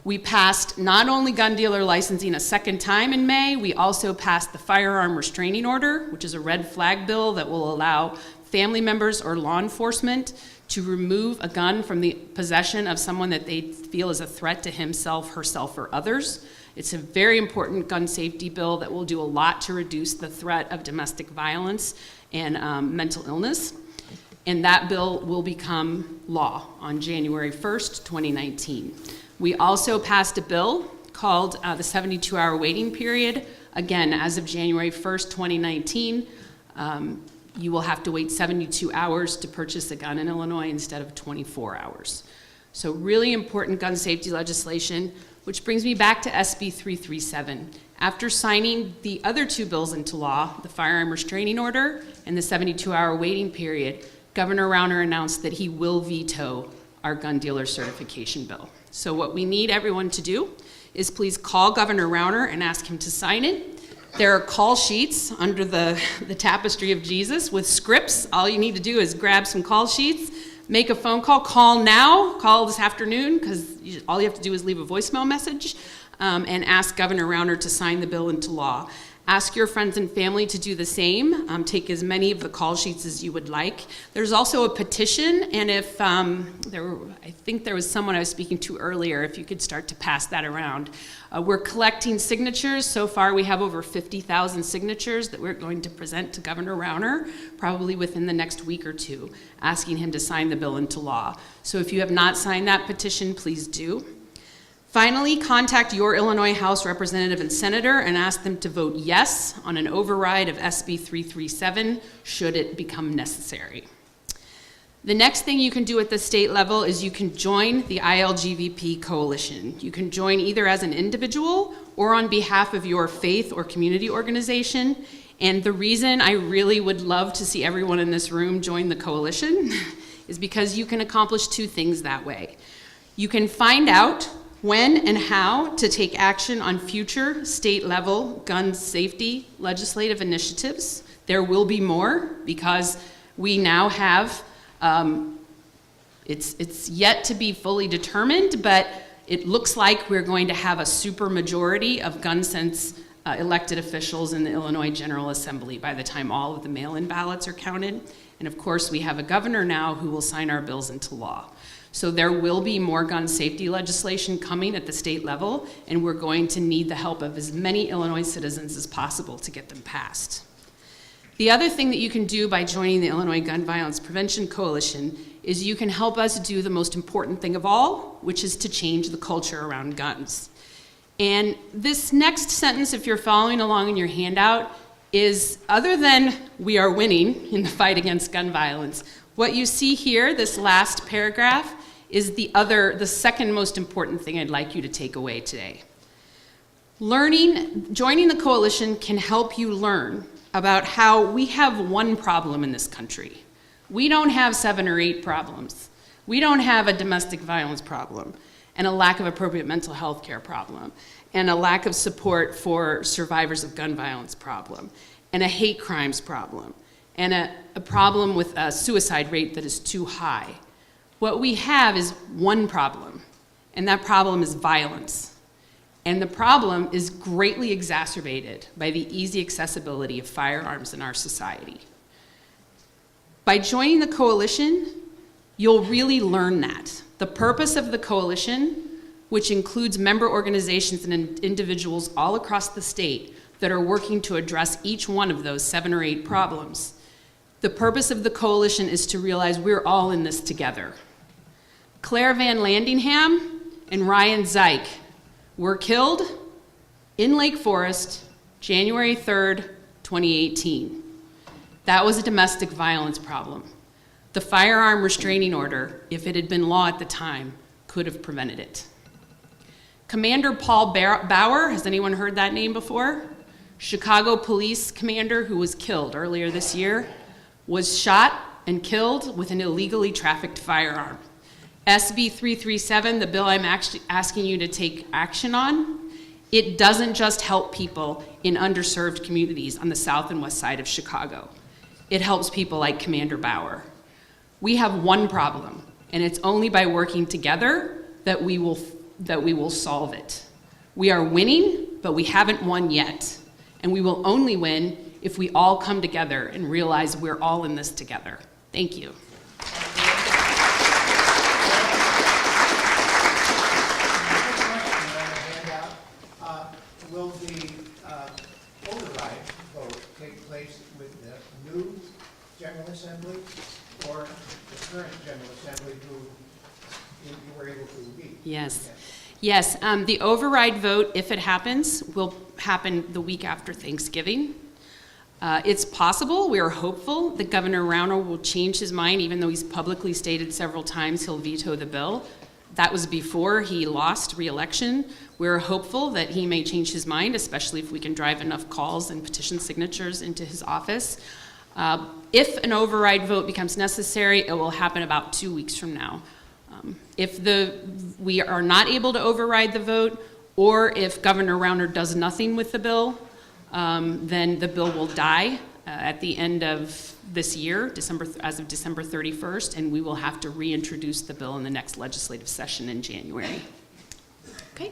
We passed not only gun dealer licensing a second time in May, we also passed the firearm restraining order, which is a red flag bill that will allow family members or law enforcement to remove a gun from the possession of someone that they feel is a threat to himself, herself, or others. It's a very important gun safety bill that will do a lot to reduce the threat of domestic violence and mental illness. And that bill will become law on January 1st, 2019. We also passed a bill called the 72-hour waiting period. Again, as of January 1st, 2019, you will have to wait 72 hours to purchase a gun in Illinois instead of 24 hours. So really important gun safety legislation, which brings me back to SB 337. After signing the other 2 bills into law, the firearm restraining order and the 72-hour waiting period, Governor Rauner announced that he will veto our gun dealer certification bill. So what we need everyone to do is please call Governor Rauner and ask him to sign it. There are call sheets under the tapestry of Jesus with scripts. All you need to do is grab some call sheets, make a phone call, call now, call this afternoon, because all you have to do is leave a voicemail message, and ask Governor Rauner to sign the bill into law. Ask your friends and family to do the same. Take as many of the call sheets as you would like. There's also a petition, and if I think there was someone I was speaking to earlier, if you could start to pass that around. We're collecting signatures. So far we have over 50,000 signatures that we're going to present to Governor Rauner, probably within the next week or two, asking him to sign the bill into law. So if you have not signed that petition, please do. Finally, contact your Illinois House Representative and Senator and ask them to vote yes on an override of SB 337 should it become necessary. The next thing you can do at the state level is you can join the ILGVP coalition. You can join either as an individual or on behalf of your faith or community organization. And the reason I really would love to see everyone in this room join the coalition is because you can accomplish two things that way. You can find out when and how to take action on future state-level gun safety legislative initiatives. There will be more because we now have, it's yet to be fully determined, but it looks like we're going to have a super majority of gun sense elected officials in the Illinois General Assembly by the time all of the mail-in ballots are counted. And of course, we have a governor now who will sign our bills into law. So there will be more gun safety legislation coming at the state level, and we're going to need the help of as many Illinois citizens as possible to get them passed. The other thing that you can do by joining the Illinois Gun Violence Prevention Coalition is you can help us do the most important thing of all, which is to change the culture around guns. And this next sentence, if you're following along in your handout, is other than we are winning in the fight against gun violence, what you see here, this last paragraph, is the second most important thing I'd like you to take away today. Joining the coalition can help you learn about how we have one problem in this country. We don't have 7 or 8 problems. We don't have a domestic violence problem and a lack of appropriate mental health care problem and a lack of support for survivors of gun violence problem and a hate crimes problem and a problem with a suicide rate that is too high. What we have is one problem, and that problem is violence. And the problem is greatly exacerbated by the easy accessibility of firearms in our society. By joining the coalition, you'll really learn that. The purpose of the coalition, which includes member organizations and individuals all across the state that are working to address each one of those 7 or 8 problems, the purpose of the coalition is to realize we're all in this together. Claire Van Landingham and Ryan Zeich were killed in Lake Forest, January 3rd, 2018. That was a domestic violence problem. The firearm restraining order, if it had been law at the time, could have prevented it. Commander Paul Bauer, has anyone heard that name before? Chicago police commander who was killed earlier this year, was shot and killed with an illegally trafficked firearm. SB 337, the bill I'm actually asking you to take action on, it doesn't just help people in underserved communities on the south and west side of Chicago. It helps people like Commander Bauer. We have one problem, and it's only by working together that we will solve it. We are winning, but we haven't won yet. And we will only win if we all come together and realize we're all in this together. Thank you. Will the override vote take place with the new General Assembly or the current General Assembly who you were able to beat? Yes. Yes, the override vote, if it happens, will happen the week after Thanksgiving. It's possible, we are hopeful, that Governor Rauner will change his mind, even though he's publicly stated several times he'll veto the bill. That was before he lost re-election. We're hopeful that he may change his mind, especially if we can drive enough calls and petition signatures into his office. If an override vote becomes necessary, it will happen about 2 weeks from now. If we are not able to override the vote, or if Governor Rauner does nothing with the bill, then the bill will die at the end of this year, as of December 31st, and we will have to reintroduce the bill in the next legislative session in January. Okay.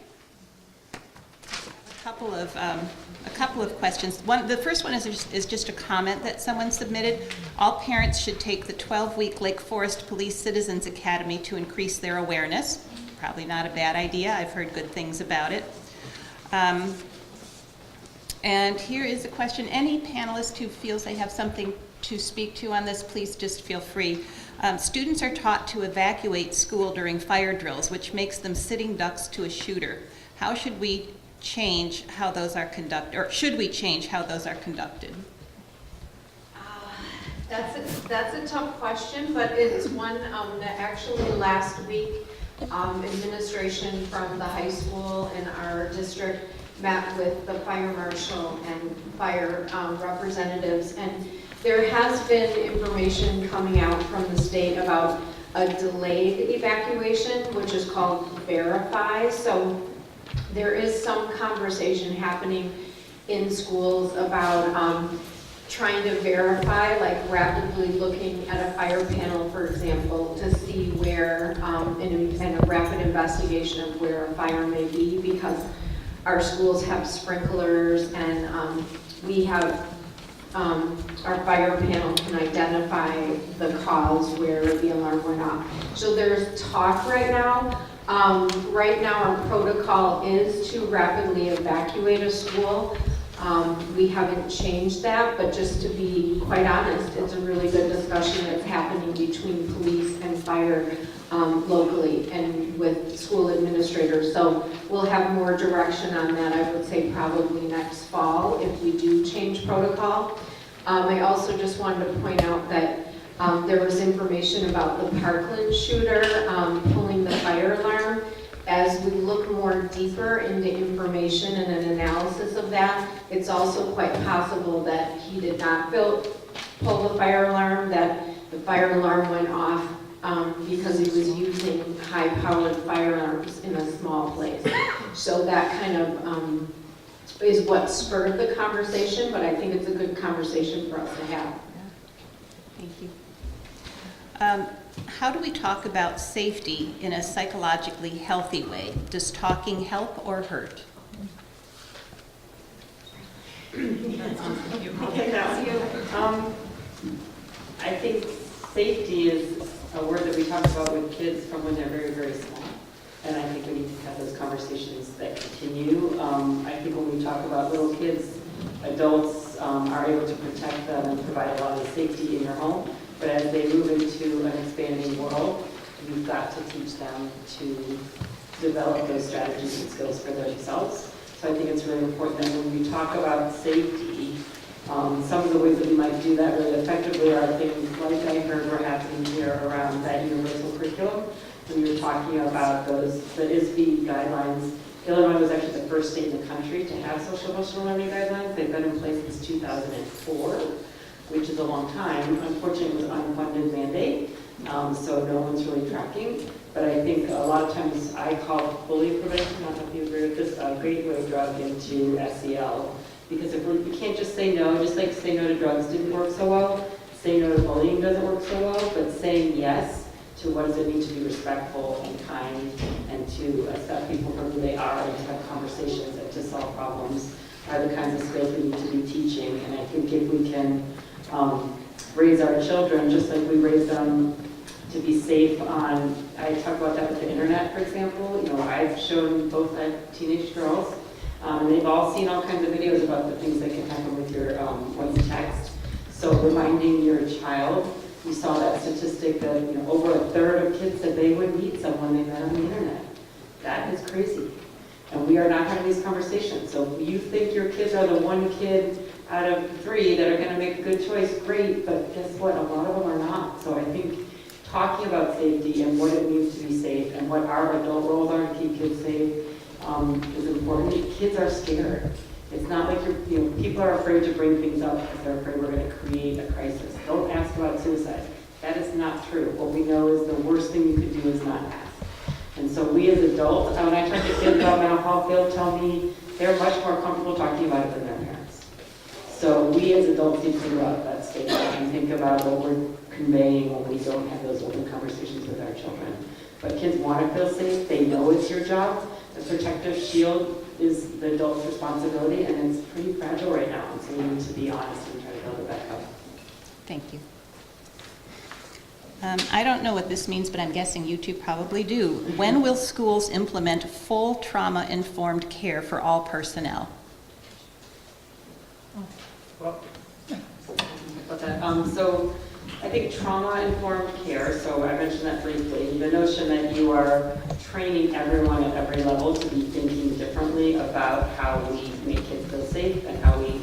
A couple of questions. The first one is just a comment that someone submitted. All parents should take the 12-week Lake Forest Police Citizens Academy to increase their awareness. Probably not a bad idea. I've heard good things about it. And here is a question. Any panelist who feels they have something to speak to on this, please just feel free. Students are taught to evacuate school during fire drills, which makes them sitting ducks to a shooter. How should we change how those are conducted, or should we change how those are conducted? That's a tough question, but it's one that actually last week administration from the high school in our district met with the fire marshal and fire representatives, and there has been information coming out from the state about a delayed evacuation, which is called verify. So there is some conversation happening in schools about trying to verify, like rapidly looking at a fire panel, for example, to see where, in a rapid investigation of where a fire may be, because our schools have sprinklers and we have, our fire panel can identify the cause where the alarm went off. So there's talk right now. Right now our protocol is to rapidly evacuate a school. We haven't changed that, but just to be quite honest, it's a really good discussion that's happening between police and fire locally and with school administrators. So we'll have more direction on that, I would say probably next fall if we do change protocol. I also just wanted to point out that there was information about the Parkland shooter pulling the fire alarm. As we look more deeper into information and an analysis of that, it's also quite possible that he did not pull the fire alarm, that the fire alarm went off because he was using high-powered firearms in a small place. So that kind of is what spurred the conversation, but I think it's a good conversation for us to have. Thank you. How do we talk about safety in a psychologically healthy way? Does talking help or hurt? I'll take that one. I think safety is a word that we talk about with kids from when they're very, very small. And I think we need to have those conversations that continue. I think when we talk about little kids, adults are able to protect them and provide a lot of safety in your home. But as they move into an expanding world, you've got to teach them to develop those strategies and skills for themselves. So I think it's really important that when we talk about safety, some of the ways that we might do that really effectively are things like I heard were happening here around that universal curriculum. When you were talking about those, the ISB guidelines, Illinois was actually the first state in the country to have social emotional learning guidelines. They've been in place since 2004. Which is a long time. Unfortunately, it was an unfunded mandate, so no one's really tracking. But I think a lot of times I call bullying prevention, I don't know if you agree with this, a gateway drug into SEL. Because if we can't just say no, just like say no to drugs didn't work so well, say no to bullying doesn't work so well, but saying yes to what does it mean to be respectful and kind and to accept people for who they are and to have conversations and to solve problems are the kinds of skills we need to be teaching. And I think if we can raise our children just like we raise them to be safe on, I talk about that with the internet, for example. You know, I've shown both teenage girls, and they've all seen all kinds of videos about the things that can happen with your voice text. So reminding your child, we saw that statistic that over a third of kids said they would meet someone they met on the internet. That is crazy. And we are not having these conversations. So if you think your kids are the one kid out of 3 that are going to make a good choice, great, but guess what? A lot of them are not. So I think talking about safety and what it means to be safe and what our adult roles are to keep kids safe is important. Kids are scared. It's not like people are afraid to bring things up because they're afraid we're going to create a crisis. Don't ask about suicide. That is not true. What we know is the worst thing you could do is not ask. And so we as adults, when I talk to kids about mental health, they'll tell me they're much more comfortable talking about it than their parents. So we as adults need to think about that statement and think about what we're conveying when we don't have those open conversations with our children. But kids want to feel safe. They know it's your job. The protective shield is the adult's responsibility, and it's pretty fragile right now, and so we need to be honest and try to build it back up. Thank you. I don't know what this means, but I'm guessing you two probably do. When will schools implement full trauma-informed care for all personnel? Well, about that. So I think trauma-informed care, so I mentioned that briefly, the notion that you are training everyone at every level to be thinking differently about how we make kids feel safe and how we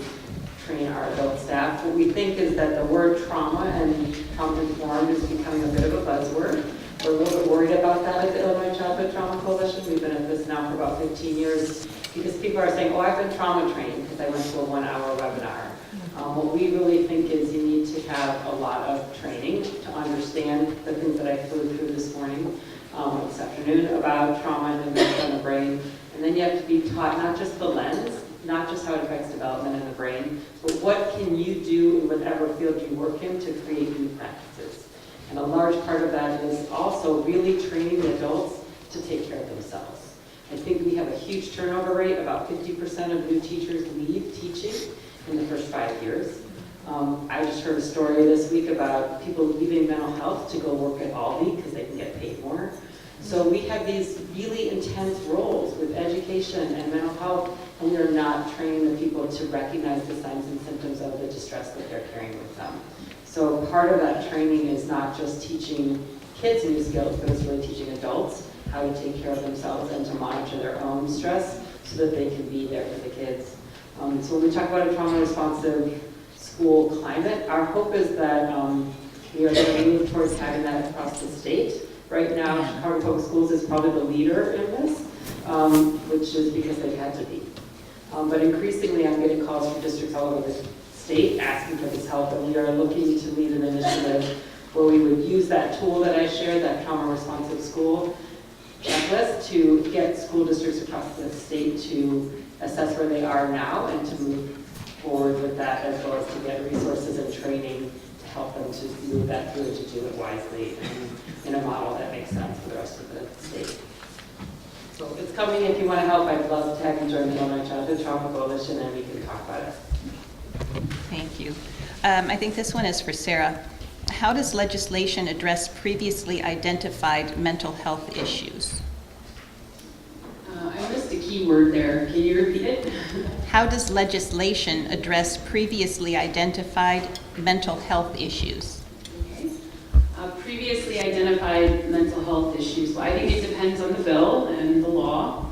train our adult staff. What we think is that the word trauma and trauma-informed is becoming a bit of a buzzword. We're a little bit worried about that at the Illinois Childhood Trauma Coalition. We've been at this now for about 15 years because people are saying, oh, I've been trauma trained because I went to a 1-hour webinar. What we really think is you need to have a lot of training to understand the things that I flew through this morning, this afternoon, about trauma and the effects on the brain. And then you have to be taught not just the lens, not just how it affects development in the brain, but what can you do in whatever field you work in to create new practices. And a large part of that is also really training the adults to take care of themselves. I think we have a huge turnover rate. About 50% of new teachers leave teaching in the first 5 years. I just heard a story this week about people leaving mental health to go work at Aldi because they can get paid more. So we have these really intense roles with education and mental health, and we're not training the people to recognize the signs and symptoms of the distress that they're carrying with them. So part of that training is not just teaching kids new skills, but it's really teaching adults how to take care of themselves and to monitor their own stress so that they can be there for the kids. So when we talk about a trauma-responsive school climate, our hope is that we are going to move towards having that across the state. Right now, Chicago Public Schools is probably the leader in this, which is because they've had to be. But increasingly, I'm getting calls from districts all over the state asking for this help, and we are looking to lead an initiative where we would use that tool that I shared, that trauma-responsive school checklist, to get school districts across the state to assess where they are now and to move forward with that, as well as to get resources and training to help them to move that through, to do it wisely and in a model that makes sense for the rest of the state. So it's coming. If you want to help, I'd love to have you join the Illinois Childhood Trauma Coalition and we can talk about it. Thank you. I think this one is for Sarah. How does legislation address previously identified mental health issues? I missed a key word there. Can you repeat it? How does legislation address previously identified mental health issues? Okay. Previously identified mental health issues. Well, I think it depends on the bill and the law.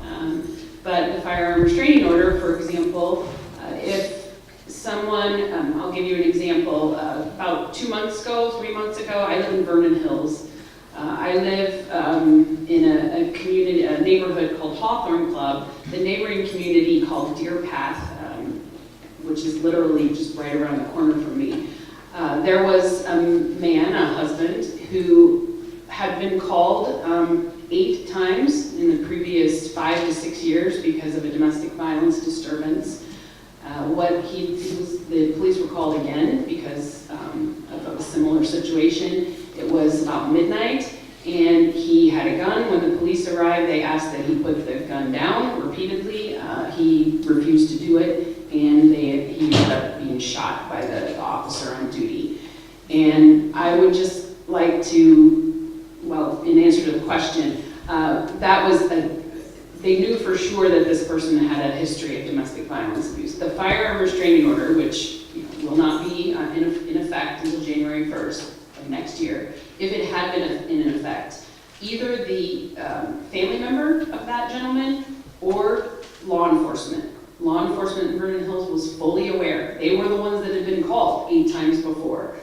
But the firearm restraining order, for example, if someone, I'll give you an example. About 2 months ago, 3 months ago, I live in Vernon Hills. I live in a community, a neighborhood called Hawthorne Club. The neighboring community called Deer Path, which is literally just right around the corner from me. There was a man, a husband, who had been called 8 times in the previous 5 to 6 years because of a domestic violence disturbance. The police were called again because of a similar situation. It was about midnight, and he had a gun. When the police arrived, they asked that he put the gun down repeatedly. He refused to do it, and he ended up being shot by the officer on duty. And I would just like to, well, in answer to the question, they knew for sure that this person had a history of domestic violence abuse. The firearm restraining order, which will not be in effect until January 1st of next year, if it had been in effect, either the family member of that gentleman or law enforcement. Law enforcement in Vernon Hills was fully aware. They were the ones that had been called 8 times before.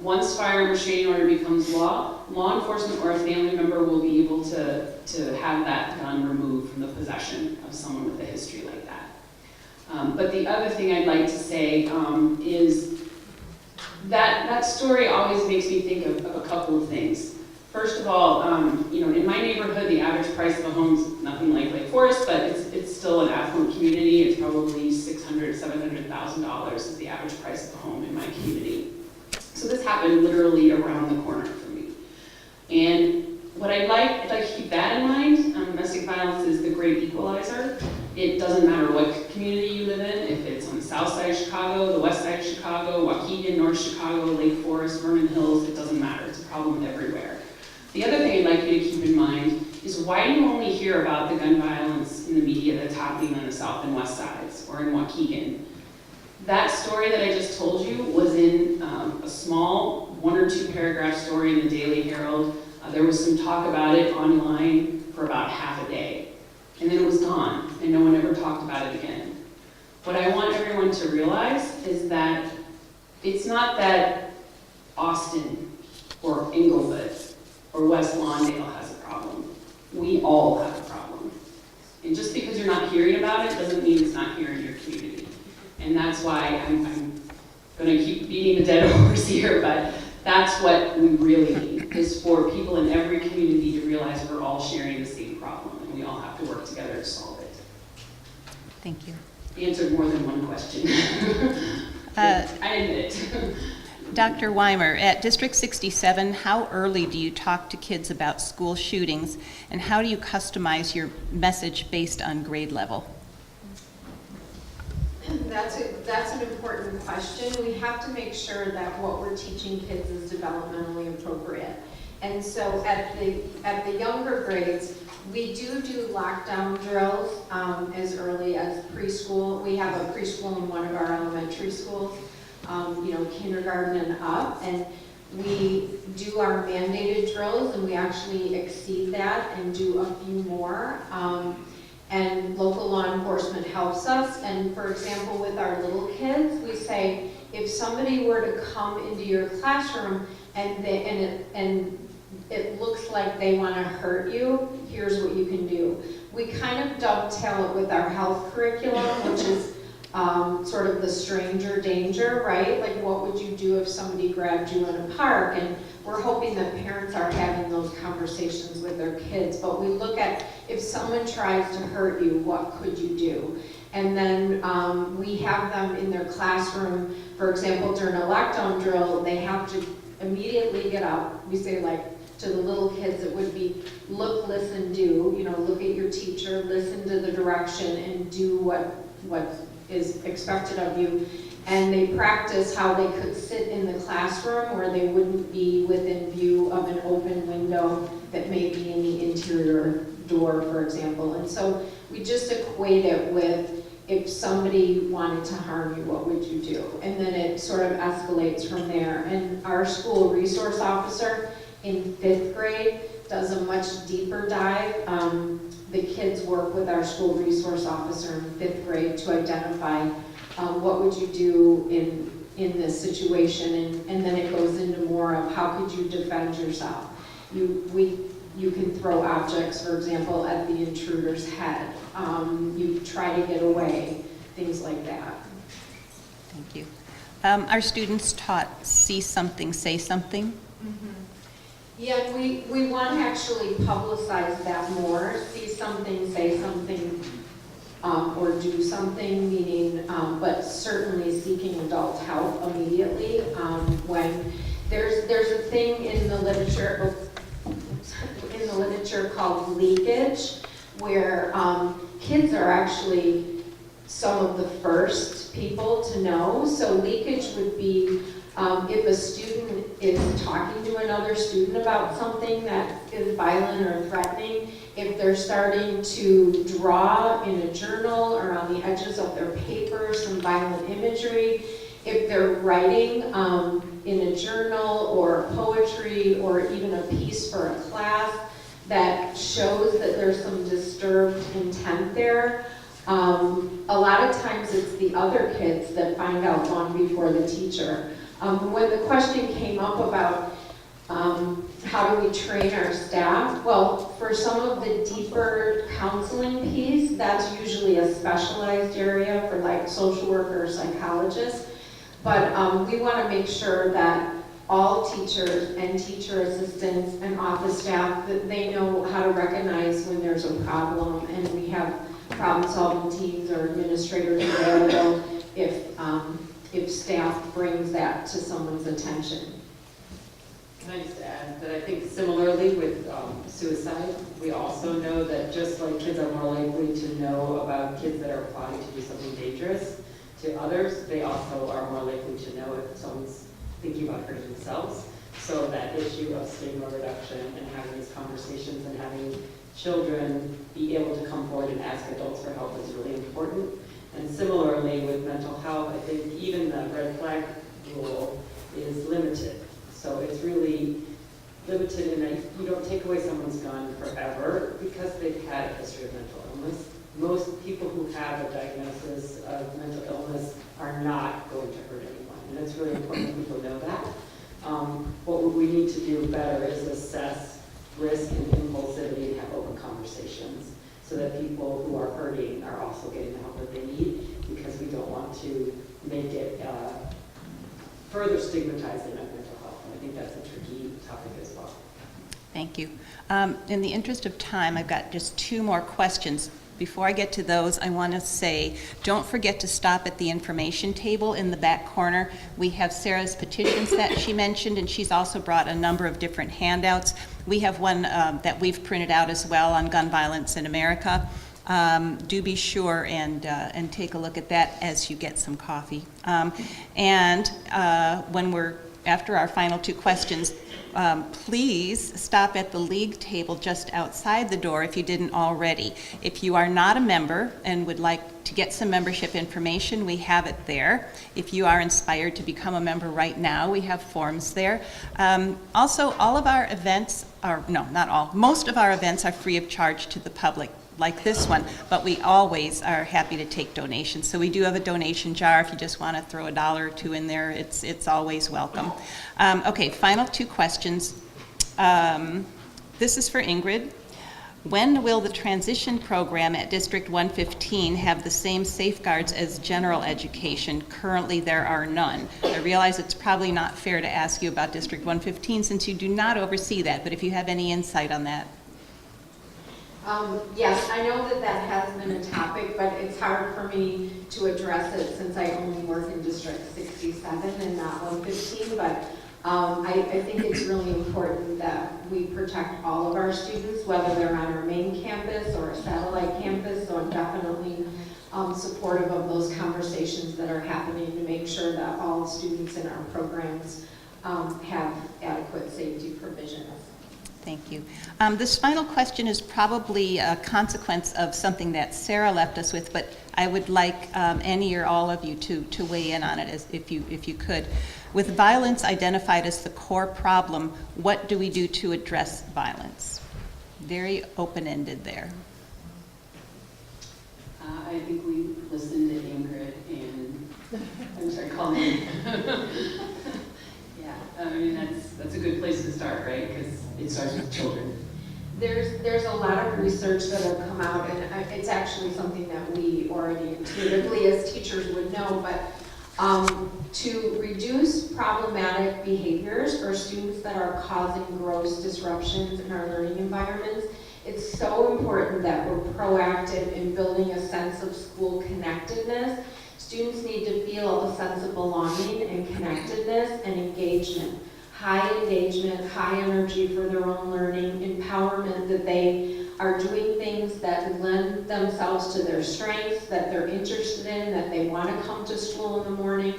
Once firearm restraining order becomes law enforcement or a family member will be able to have that gun removed from the possession of someone with a history like that. But the other thing I'd like to say is that story always makes me think of a couple of things. First of all, in my neighborhood, the average price of a home is nothing like Lake Forest, but it's still an affluent community. It's probably $600,000, $700,000 is the average price of a home in my community. So this happened literally around the corner from me. And what I'd like to keep that in mind. Domestic violence is the great equalizer. It doesn't matter what community you live in, if it's on the south side of Chicago, the west side of Chicago, Waukegan, North Chicago, Lake Forest, Vernon Hills, it doesn't matter. It's a problem everywhere. The other thing I'd like you to keep in mind is why do you only hear about the gun violence in the media that's happening on the south and west sides or in Waukegan? That story that I just told you was in a small 1 or 2 paragraph story in the Daily Herald. There was some talk about it online for about half a day. And then it was gone, and no one ever talked about it again. What I want everyone to realize is that it's not that Austin or Inglewood or West Lawndale has a problem. We all have a problem. And just because you're not hearing about it doesn't mean it's not here in your community. And that's why I'm going to keep beating the dead horse here, but that's what we really need, is for people in every community to realize we're all sharing the same problem, and we all have to work together to solve it. Thank you. Answered more than one question. I admit it. Dr. Weimer, at District 67, how early do you talk to kids about school shootings, and how do you customize your message based on grade level? That's an important question. We have to make sure that what we're teaching kids is developmentally appropriate. And so at the younger grades, we do lockdown drills as early as preschool. We have a preschool in one of our elementary schools, kindergarten and up, and we do our mandated drills, and we actually exceed that and do a few more. And local law enforcement helps us. And for example, with our little kids, we say, if somebody were to come into your classroom and it looks like they want to hurt you, here's what you can do. We kind of dovetail it with our health curriculum, which is sort of the stranger danger, right? Like, what would you do if somebody grabbed you in a park? And we're hoping that parents are having those conversations with their kids. But we look at, if someone tries to hurt you, what could you do? And then we have them in their classroom. For example, during a lockdown drill, they have to immediately get up. We say, like, to the little kids, it would be look, listen, do. Look at your teacher, listen to the direction, and do what is expected of you. And they practice how they could sit in the classroom where they wouldn't be within view of an open window that may be in the interior door, for example. And so we just equate it with, if somebody wanted to harm you, what would you do? And then it sort of escalates from there. And our school resource officer in 5th grade does a much deeper dive. The kids work with our school resource officer in 5th grade to identify what would you do in this situation, and then it goes into more of how could you defend yourself. You can throw objects, for example, at the intruder's head. You try to get away, things like that. Thank you. Our students taught see something, say something. Mm-hmm. Yeah, we want to actually publicize that more. See something, say something, or do something, meaning, but certainly seeking adult help immediately. When there's a thing in the literature called leakage, where kids are actually some of the first people to know. So leakage would be if a student is talking to another student about something that is violent or threatening, if they're starting to draw in a journal or on the edges of their paper some violent imagery, if they're writing in a journal or poetry or even a piece for a class that shows that there's some disturbed intent there, a lot of times it's the other kids that find out long before the teacher. When the question came up about how do we train our staff, well, for some of the deeper counseling piece, that's usually a specialized area for like social worker or psychologists. But we want to make sure that all teachers and teacher assistants and office staff, that they know how to recognize when there's a problem, and we have problem-solving teams or administrators available if staff brings that to someone's attention. Can I just add that I think similarly with suicide, we also know that just like kids are more likely to know about kids that are plotting to do something dangerous to others, they also are more likely to know if someone's thinking about hurting themselves. So that issue of stigma reduction and having these conversations and having children be able to come forward and ask adults for help is really important. And similarly with mental health, I think even the red flag rule is limited. So it's really limited in that you don't take away someone's gun forever because they've had a history of mental illness. Most people who have a diagnosis of mental illness are not going to hurt anyone. And it's really important that people know that. What we need to do better is assess risk and impulsivity and have open conversations so that people who are hurting are also getting the help that they need, because we don't want to make it further stigmatizing of mental health. And I think that's a tricky topic as well. Thank you. In the interest of time, I've got just 2 more questions. Before I get to those, I want to say, don't forget to stop at the information table in the back corner. We have Sarah's petitions that she mentioned, and she's also brought a number of different handouts. We have one that we've printed out as well on gun violence in America. Do be sure and take a look at that as you get some coffee. When we're after our final 2 questions, please stop at the league table just outside the door if you didn't already. If you are not a member and would like to get some membership information, we have it there. If you are inspired to become a member right now, we have forms there. Also, all of our events are, no, not all, most of our events are free of charge to the public, like this one, but we always are happy to take donations. So we do have a donation jar. If you just want to throw $1 or 2 in there, it's always welcome. Okay, final 2 questions. This is for Ingrid. When will the transition program at District 115 have the same safeguards as general education? Currently, there are none. I realize it's probably not fair to ask you about District 115 since you do not oversee that, but if you have any insight on that. Yes, I know that has been a topic, but it's hard for me to address it since I only work in District 67 and not 115, but I think it's really important that we protect all of our students, whether they're on our main campus or a satellite campus, so I'm definitely supportive of those conversations that are happening to make sure that all students in our programs have adequate safety provisions. Thank you. This final question is probably a consequence of something that Sarah left us with, but I would like any or all of you to weigh in on it if you could. With violence identified as the core problem, what do we do to address violence? Very open-ended there. I think we listened to Ingrid and, I'm sorry, Colleen. Yeah, I mean, that's a good place to start, right? Because it starts with children. There's a lot of research that have come out, and it's actually something that we already intuitively as teachers would know, but to reduce problematic behaviors for students that are causing gross disruptions in our learning environments, it's so important that we're proactive in building a sense of school connectedness. Students need to feel a sense of belonging and connectedness and engagement. High engagement, high energy for their own learning, empowerment that they are doing things that lend themselves to their strengths, that they're interested in, that they want to come to school in the morning.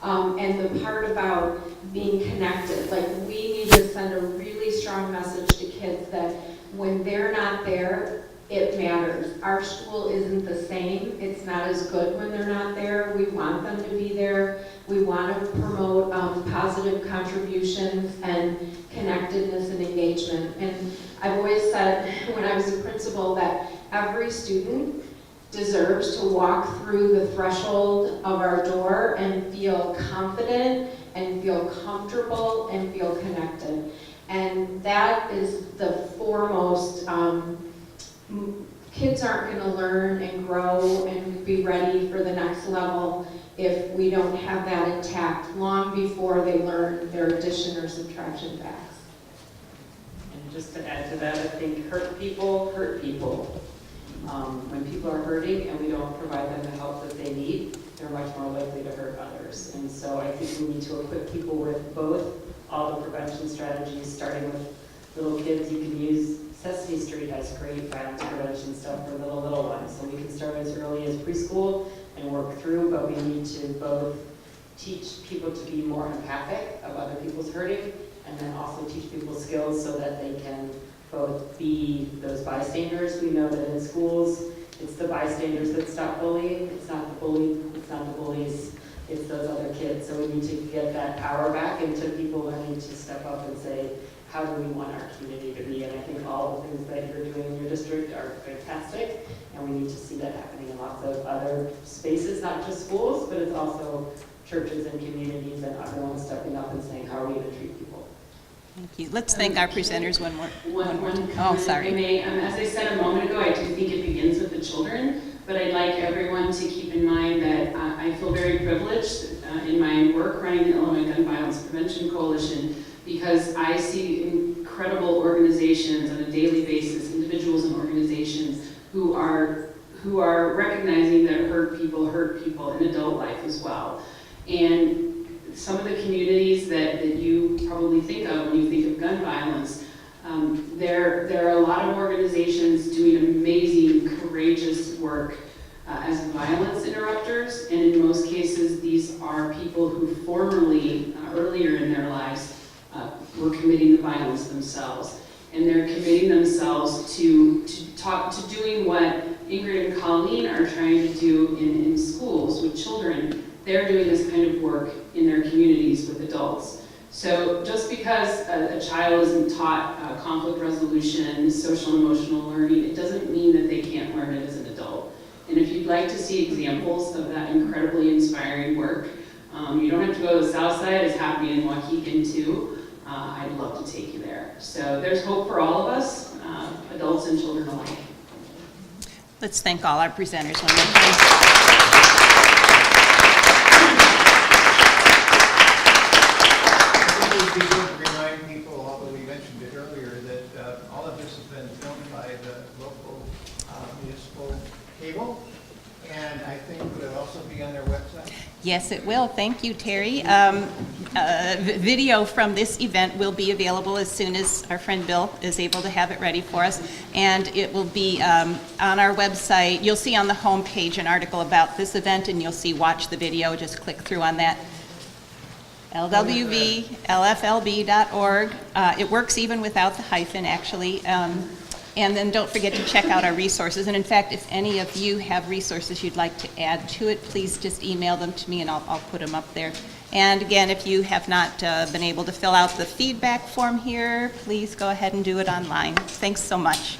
And the part about being connected, like we need to send a really strong message to kids that when they're not there, it matters. Our school isn't the same. It's not as good when they're not there. We want them to be there. We want to promote positive contributions and connectedness and engagement. And I've always said when I was a principal that every student deserves to walk through the threshold of our door and feel confident and feel comfortable and feel connected. And that is the foremost. Kids aren't going to learn and grow and be ready for the next level if we don't have that intact long before they learn their addition or subtraction facts. And just to add to that, I think hurt people hurt people. When people are hurting and we don't provide them the help that they need, they're much more likely to hurt others. And so I think we need to equip people with both all the prevention strategies, starting with little kids. You can use Sesame Street has great violence prevention stuff for little ones. So we can start as early as preschool and work through, but we need to both teach people to be more empathic of other people's hurting, and then also teach people skills so that they can both be those bystanders. We know that in schools, it's the bystanders that stop bullying. It's not the bullies, it's those other kids. So we need to get that power back into people learning to step up and say, how do we want our community to be? And I think all the things that you're doing in your district are fantastic, and we need to see that happening in lots of other spaces, not just schools, but it's also churches and communities and everyone stepping up and saying, how are we going to treat people? Thank you. Let's thank our presenters one more time. Oh, comment, sorry. if I may. As I said a moment ago, I do think it begins with the children, but I'd like everyone to keep in mind that I feel very privileged in my work running the Illinois Gun Violence Prevention Coalition, because I see incredible organizations on a daily basis, individuals and organizations who are recognizing that hurt people in adult life as well. And some of the communities that you probably think of when you think of gun violence, there are a lot of organizations doing amazing, courageous work as violence interrupters, and in most cases these are people who formerly, earlier in their lives, were committing the violence themselves. And they're committing themselves to doing what Ingrid and Colleen are trying to do in schools with children. They're doing this kind of work in their communities with adults. So just because a child isn't taught conflict resolution, social and emotional learning, it doesn't mean that they can't learn it as an adult. And if you'd like to see examples of that incredibly inspiring work, you don't have to go to the South Side. It's happening in Waukegan too. I'd love to take you there. So there's hope for all of us, adults and children alike. Let's thank all our presenters one more time. It would be good to remind people, although we mentioned it earlier, that all of this has been filmed by the local municipal cable, and I think it'll also be on their website. Yes, it will. Thank you, Terry. Video from this event will be available as soon as our friend Bill is able to have it ready for us. And it will be on our website. You'll see on the home page an article about this event, and you'll see watch the video. Just click through on that. LWV.lflb.org. It works even without the hyphen, actually. And then don't forget to check out our resources. And in fact, if any of you have resources you'd like to add to it, please just email them to me and I'll put them up there. And again, if you have not been able to fill out the feedback form here, please go ahead and do it online. Thanks so much.